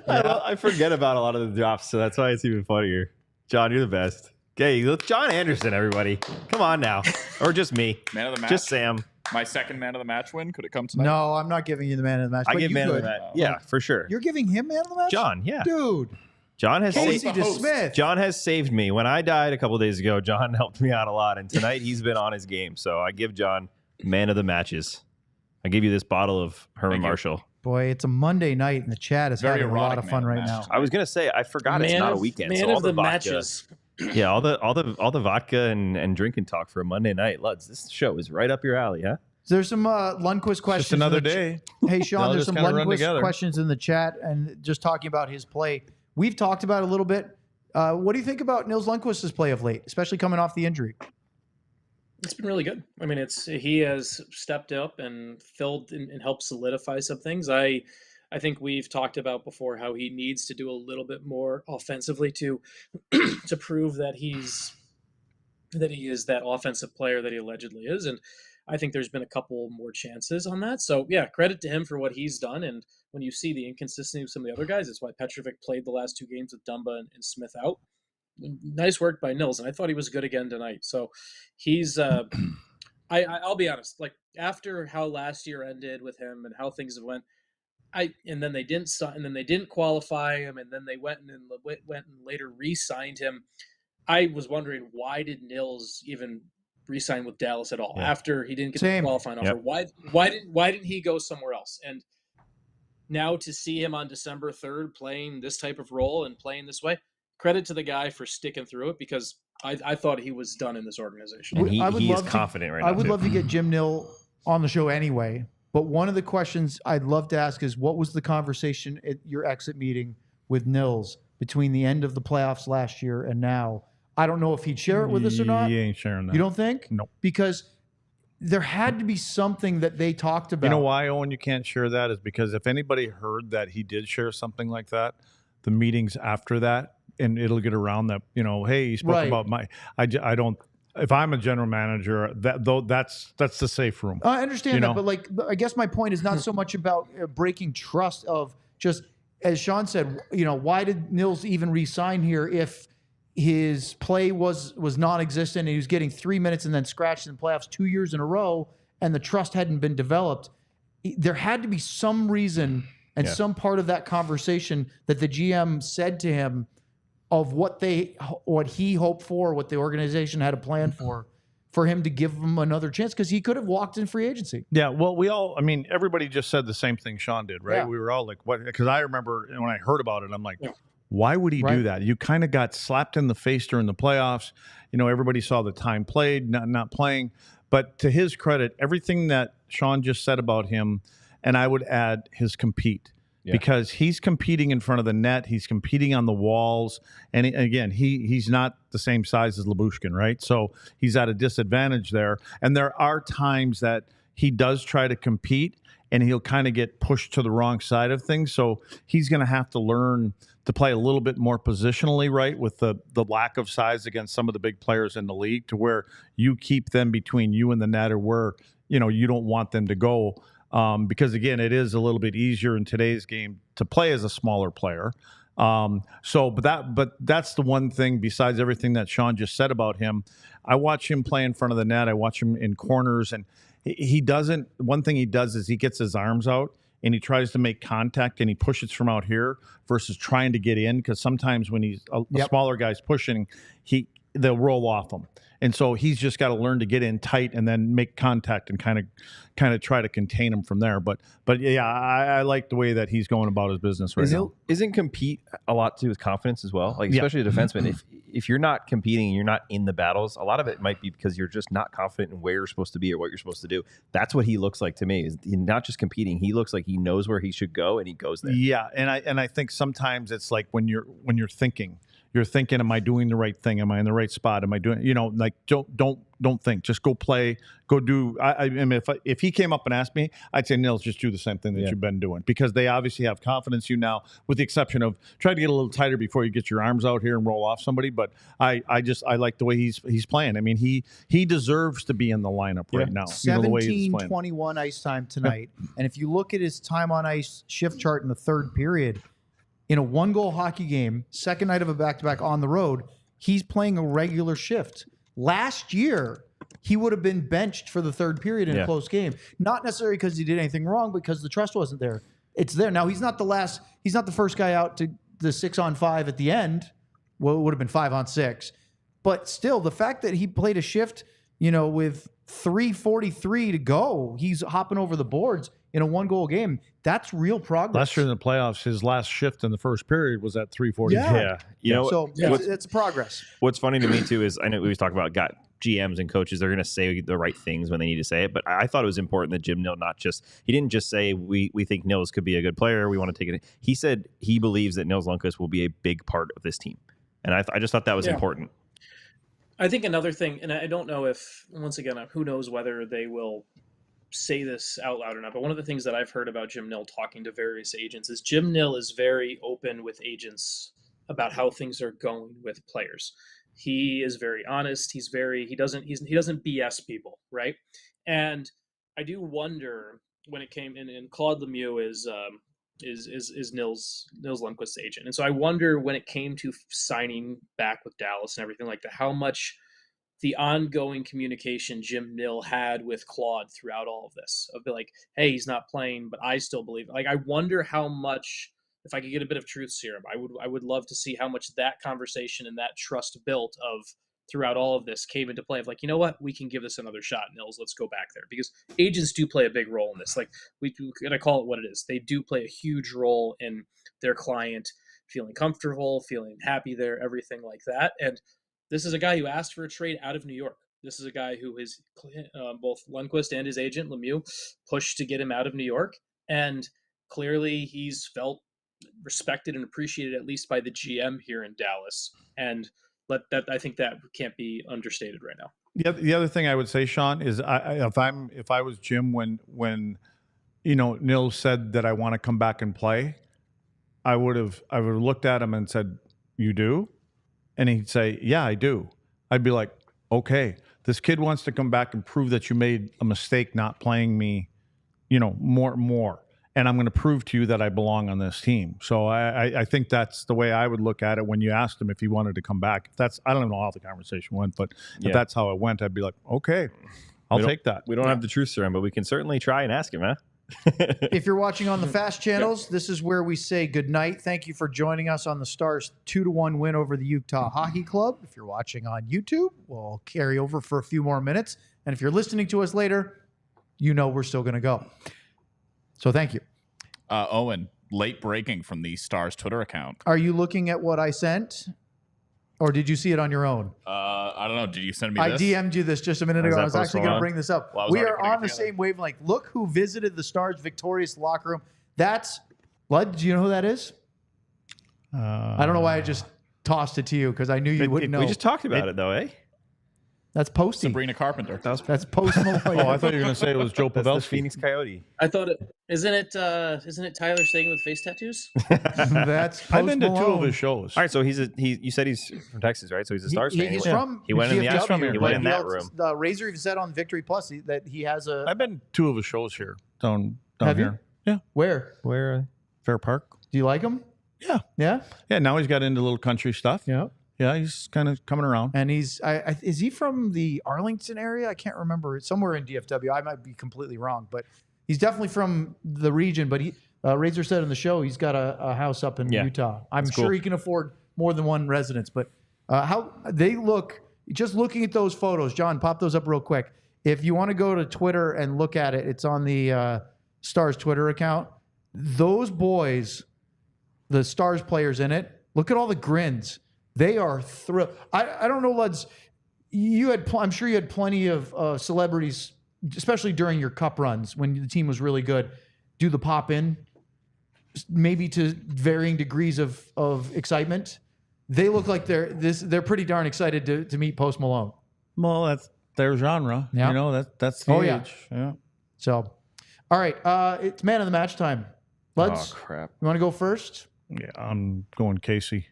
I forget about a lot of the drops, so that's why it's even funnier. John, you're the best. Okay, look, John Anderson, everybody. Come on now. Or just me. Man of the match. Just Sam. My second man of the match win. Could it come tonight? No, I'm not giving you the man of the match. I but give you man of the could. match. Yeah, for sure. You're giving him man of the match? John, yeah. Dude. John has Casey saved, DeSmith. John has saved me. When I died a couple days ago, John helped me out a lot. And tonight he's been on his game. So I give John man of the matches. I give you this bottle of Herman Marshall. Boy, it's a Monday night and the chat is Very having a lot erotic of fun man right of the now. match. I was gonna say I forgot it's not a weekend. Man so all of the vodka, matches. Yeah, all the vodka and drinking talk for a Monday night. Luds, this show is right up your alley, huh? There's some Lundqvist questions. Just another day. Hey, Sean, They'll there's just some kinda run Lundqvist together. questions in the chat and just talking about his play. We've talked about it a little bit. What do you think about Nils Lundqvist's play of late, especially coming off the injury? It's been really good. I mean, he has stepped up and filled and helped solidify some things. I think we've talked about before how he needs to do a little bit more offensively to to prove that he is that offensive player that he allegedly is. And I think there's been a couple more chances on that. So yeah, credit to him for what he's done. And when you see the inconsistency of some of the other guys, that's why Petrovic played the last 2 games with Dumba and Smith out. Nice work by Nils, and I thought he was good again tonight. So he's I'll be honest, like after how last year ended with him and how things have went, and then they didn't qualify him, and then they went and later re-signed him. I was wondering, why did Nils even re-sign with Dallas at all after he didn't get the qualifying offer? Why didn't he go somewhere else? And now to see him on December 3rd playing this type of role and playing this way, credit to the guy for sticking through it, because I thought he was done in this organization. And I would he is love to- confident right now. I would too. love to get Jim Nill on the show anyway. But one of the questions I'd love to ask is, what was the conversation at your exit meeting with Nils between the end of the playoffs last year and now? I don't know if he'd share it with us or not. He ain't sharing that. You don't think? Nope. Because there had to be something that they talked about. You know why, Owen, you can't share that is because if anybody heard that he did share something like that, the meetings after that, and it'll get around that, hey, he spoke about my, I don't, if I'm a general manager, that's the safe room. I understand that, but I guess my point is not so much about breaking trust of just, as Sean said, why did Nils even re-sign here if his play was non-existent and he was getting 3 minutes and then scratched in the playoffs 2 years in a row and the trust hadn't been developed? There had to be some reason and some part of that conversation that the GM said to him of what he hoped for, what the organization had a plan for him to give him another chance, because he could have walked in free agency. Yeah, well, everybody just said the same thing Sean did, right? Yeah. We were all like, what? Because I remember when I heard about it, I'm like, Why would he do Right. that? You kind of got slapped in the face during the playoffs. You know, everybody saw the time played, not playing. But to his credit, everything that Sean just said about him, and I would add his compete. Because he's competing in front of the net, he's competing on the walls, and again, he's not the same size as Lyubushkin, right? So he's at a disadvantage there. And there are times that he does try to compete, and he'll kind of get pushed to the wrong side of things. So he's going to have to learn to play a little bit more positionally, right, with the lack of size against some of the big players in the league, to where you keep them between you and the net, or where you don't want them to go. Because again, it is a little bit easier in today's game to play as a smaller player. But that's the one thing, besides everything that Sean just said about him. I watch him play in front of the net. I watch him in corners, and he doesn't. One thing he does is he gets his arms out and he tries to make contact, and he pushes from out here versus trying to get in. Because sometimes when he's a smaller guy's pushing, they'll roll off him. And so he's just got to learn to get in tight and then make contact and kind of try to contain him from there. But yeah, I like the way that he's going about his business right now. Isn't compete a lot to do with confidence as well? Like, especially a defenseman, if you're not competing and you're not in the battles, a lot of it might be because you're just not confident in where you're supposed to be or what you're supposed to do. That's what he looks like to me. Is he not just competing? He looks like he knows where he should go and he goes there. Yeah, and I think sometimes it's like when you're thinking. You're thinking, am I doing the right thing? Am I in the right spot? Am I doing, like, don't think. Just go play. Go do. I mean, if he came up and asked me, I'd say, Nils, just do the same thing that you've been doing, because they obviously have confidence in you now, with the exception of try to get a little tighter before you get your arms out here and roll off somebody. But I like the way he's playing. I mean, he deserves to be in the lineup right now. 17-21 ice time tonight. And if you look at his time on ice shift chart in the third period, in a one-goal hockey game, second night of a back-to-back on the road, he's playing a regular shift. Last year, he would have been benched for the third period in a close game. Not necessarily because he did anything wrong, because the trust wasn't there. It's there. Now, he's not the first guy out to the 6-on-5 at the end. Well, it would have been 5-on-6. But still, the fact that he played a shift, with 3:43 to go, he's hopping over the boards in a one-goal game. That's real progress. Last year in the playoffs, his last shift in the first period was at 3:40. Yeah. So it's progress. What's funny to me too is, I know we talk about GMs and coaches, they're going to say the right things when they need to say it. But I thought it was important that Jim Nill he didn't just say we think Nils could be a good player, we want to take it. He said he believes that Nils Lundkvist will be a big part of this team, and I just thought that was important. I think another thing, and I don't know if, once again, who knows whether they will say this out loud or not, but one of the things that I've heard about Jim Nill talking to various agents is Jim Nill is very open with agents about how things are going with players. He is very honest. He doesn't BS people, right? And I do wonder when it came in, and Claude Lemieux is Nils Lundkvist's agent. And so I wonder when it came to signing back with Dallas and everything like that, how much the ongoing communication Jim Nill had with Claude throughout all of this, of be like, hey, he's not playing, but I still believe. Like, I wonder how much, if I could get a bit of truth serum, I would love to see how much that conversation and that trust built of throughout all of this came into play of like, you know what, we can give this another shot, Nils, let's go back there. Because agents do play a big role in this. Like, I call it what it is. They do play a huge role in their client feeling comfortable, feeling happy there, everything like that. And this is a guy who asked for a trade out of New York. This is a guy who is both Lundkvist and his agent, Lemieux, pushed to get him out of New York. And clearly he's felt respected and appreciated, at least by the GM here in Dallas. And I think that can't be understated right now. The other thing I would say, Sean, is if I was Jim when Nils said that I want to come back and play, I would have looked at him and said, "You do?" And he'd say, "Yeah, I do." I'd be like, "Okay, this kid wants to come back and prove that you made a mistake not playing me, more. And I'm going to prove to you that I belong on this team." So I think that's the way I would look at it when you asked him if he wanted to come back. I don't know how the conversation went, but if that's how it went, I'd be like, okay, I'll take that. We don't have the truth serum, but we can certainly try and ask him, huh? If you're watching on the fast channels, this is where we say good night. Thank you for joining us on the Stars 2-1 win over the Utah Hockey Club. If you're watching on YouTube, we'll carry over for a few more minutes. And if you're listening to us later, we're still going to go. So thank you. Owen, late breaking from the Stars Twitter account. Are you looking at what I sent? Or did you see it on your own? I don't know. Did you send me I this? DM'd you this just a minute Is ago. that I was Post actually going to Malone? bring this up. Well, I was We already are putting it on the together. same wavelength. Look who visited the Stars' victorious locker room. That's Lud. Do you know who that is? I don't know why I just tossed it to you because I knew you wouldn't know. We just talked about it though, eh? That's Posty. Sabrina Carpenter. That's Post Malone. Oh, I thought you were going to say it was Joe That's the Pavelski. Phoenix Coyote. I thought it isn't it Tyler Sagan with face tattoos? That's Post I've been to two Malone. of his shows. All right, so you said he's from Texas, right? So he's a Stars fan. He's He went- from He went in the DFW, he but went in that the- room. Razor even said on Victory Plus that he has a. I've been to two of his shows here down Have you? here. Yeah, Where? Where? Fair Park. Do you like him? Yeah. Yeah. Yeah, now he's got into little country stuff. Yeah. Yeah, he's kind of coming around. And he's is he from the Arlington area? I can't remember. It's somewhere in DFW. I might be completely wrong, but he's definitely from the region. But he Razor said on the show he's got a house up in Utah. I'm sure cool. he can afford more than one residence. But how they look, just looking at those photos, John, pop those up real quick. If you want to go to Twitter and look at it, it's on the Stars Twitter account. Those boys, the Stars players in it, look at all the grins. They are thrilled. I don't know, Luds. I'm sure you had plenty of celebrities, especially during your cup runs when the team was really good, do the pop in, maybe to varying degrees of excitement. They look like they're pretty darn excited to meet Post Malone. Well, that's their genre. Yeah. You know, that's the Oh, yeah. age. Yeah. So, all right, it's man of the match time. Luds, Oh crap! you want to go first? Yeah, I'm going Casey.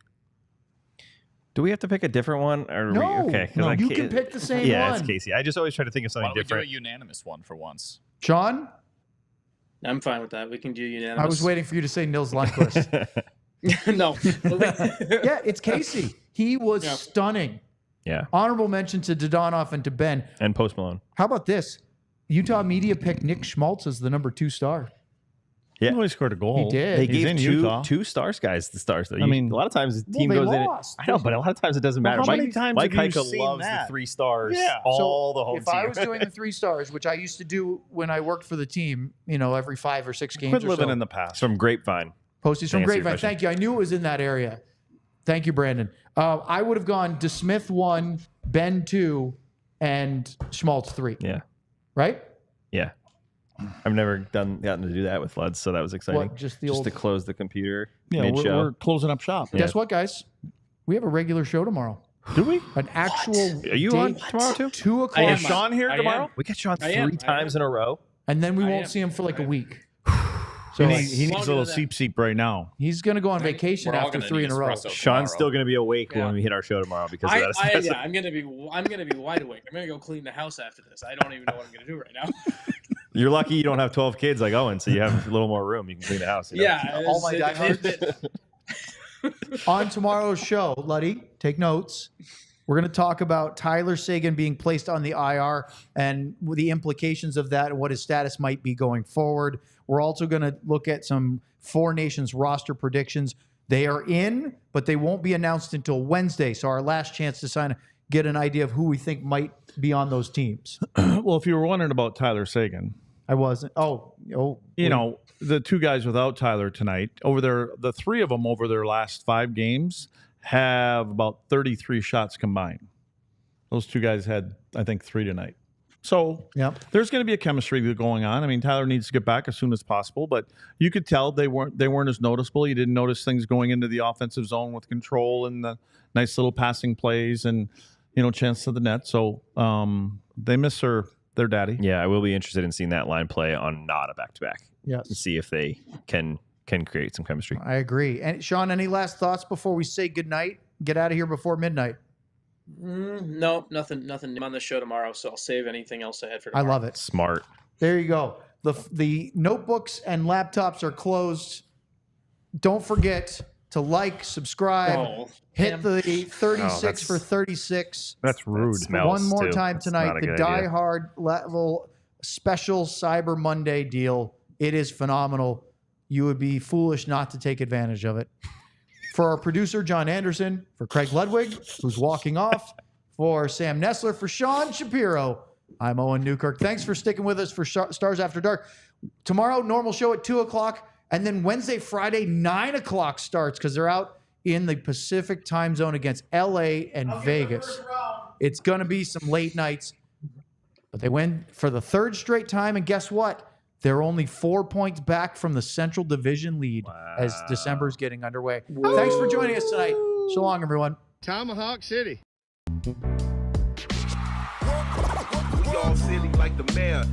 Do we have to pick a different one? Or No, okay. 'cause no, I you can't- can pick the same Yeah, one. it's Casey. I just always try to think of Why something don't we do a different. unanimous one for once? Sean, I'm fine with that. We can do unanimous. I was waiting for you to say Nils Lundqvist. No. Yeah, it's Casey. He was Yeah. stunning. Yeah, Honorable mention to Dadonov and to Benn. and Post Malone. How about this? Utah media picked Nick Schmaltz as the number 2 star. Yeah. He only scored a goal. He did. They He's in gave Utah. two Stars guys the Stars. Though. I mean, a lot of times the team they goes lost. in. I know, but a lot of times it doesn't Well, matter. how many times Mike have you Heika seen loves that? the 3 stars. Yeah. All the home If team. I was doing the 3 stars, which I used to do when I worked for the team, every 5 or 6 games Quit or living so. in the past. from Grapevine. Posties from answer your Grapevine. question. Thank you. I knew it was in that area. Thank you, Brandon. I would have gone DeSmith 1, Benn 2, and Schmaltz 3. Yeah, Right? yeah. I've never gotten to do that with Floods, so that was exciting. What, just the old- to close the computer Yeah, mid-show. we're closing up shop. Guess what, guys? We have a regular show tomorrow. Do we? An actual Are you date, on tomorrow too? 2 I o'clock. am. Is Sean here I tomorrow? am. We got Sean I am. 3 times in a row. And then we I won't am. see him for like a week. He So needs a little Longer than seep right now. he's going to go on vacation We're all after gonna 3 need in a row. espresso Sean's tomorrow. still going to be awake Yeah. when we hit our show tomorrow because of that espresso. Yeah, I'm gonna be wide awake. I'm gonna go clean the house after this. I don't even know what I'm gonna do right now. You're lucky you don't have 12 kids like Owen, so you have a little more room. You can clean the house. you know? Yeah, All my it's- diehards. On tomorrow's show, Luddy, take notes. We're going to talk about Tyler Sagan being placed on the IR and the implications of that and what his status might be going forward. We're also going to look at some Four Nations roster predictions. They are in, but they won't be announced until Wednesday. So our last chance to get an idea of who we think might be on those teams. Well, if you were wondering about Tyler Sagan, I wasn't. you know, the 2 guys without Tyler tonight, the 3 of them over their last 5 games have about 33 shots combined. Those 2 guys had, I think, 3 tonight. So Yep. there's going to be a chemistry going on. I mean, Tyler needs to get back as soon as possible, but you could tell they weren't as noticeable. You didn't notice things going into the offensive zone with control and the nice little passing plays and, chance to the net. So they miss their daddy. Yeah, I will be interested in seeing that line play on not a back-to-back to Yes. see if they can create some chemistry. I agree. And Sean, any last thoughts before we say goodnight? Get out of here before midnight. No, nothing. I'm on the show tomorrow, so I'll save anything else I had for I tomorrow. love it. Smart. There you go. The notebooks and laptops are closed. Don't forget to like, subscribe, Oh, hit damn. the 36 that's- for 36. That's rude. Smells, One more too. time That's tonight, not a the good Die idea. Hard level special Cyber Monday deal. It is phenomenal. You would be foolish not to take advantage of it. For our producer, John Anderson, for Craig Ludwig, who's walking off, for Sam Nessler, for Sean Shapiro, I'm Owen Newkirk. Thanks for sticking with us for Stars After Dark. Tomorrow, normal show at 2 o'clock. And then Wednesday, Friday, 9 o'clock starts because they're out in the Pacific time zone against LA and Vegas. It's going to be some late nights. But they win for the third straight time. And guess what? They're only 4 points back from the Central Division lead as December is getting underway. Thanks for joining us tonight. So long, everyone. Tomahawk City. We all silly like the mayor.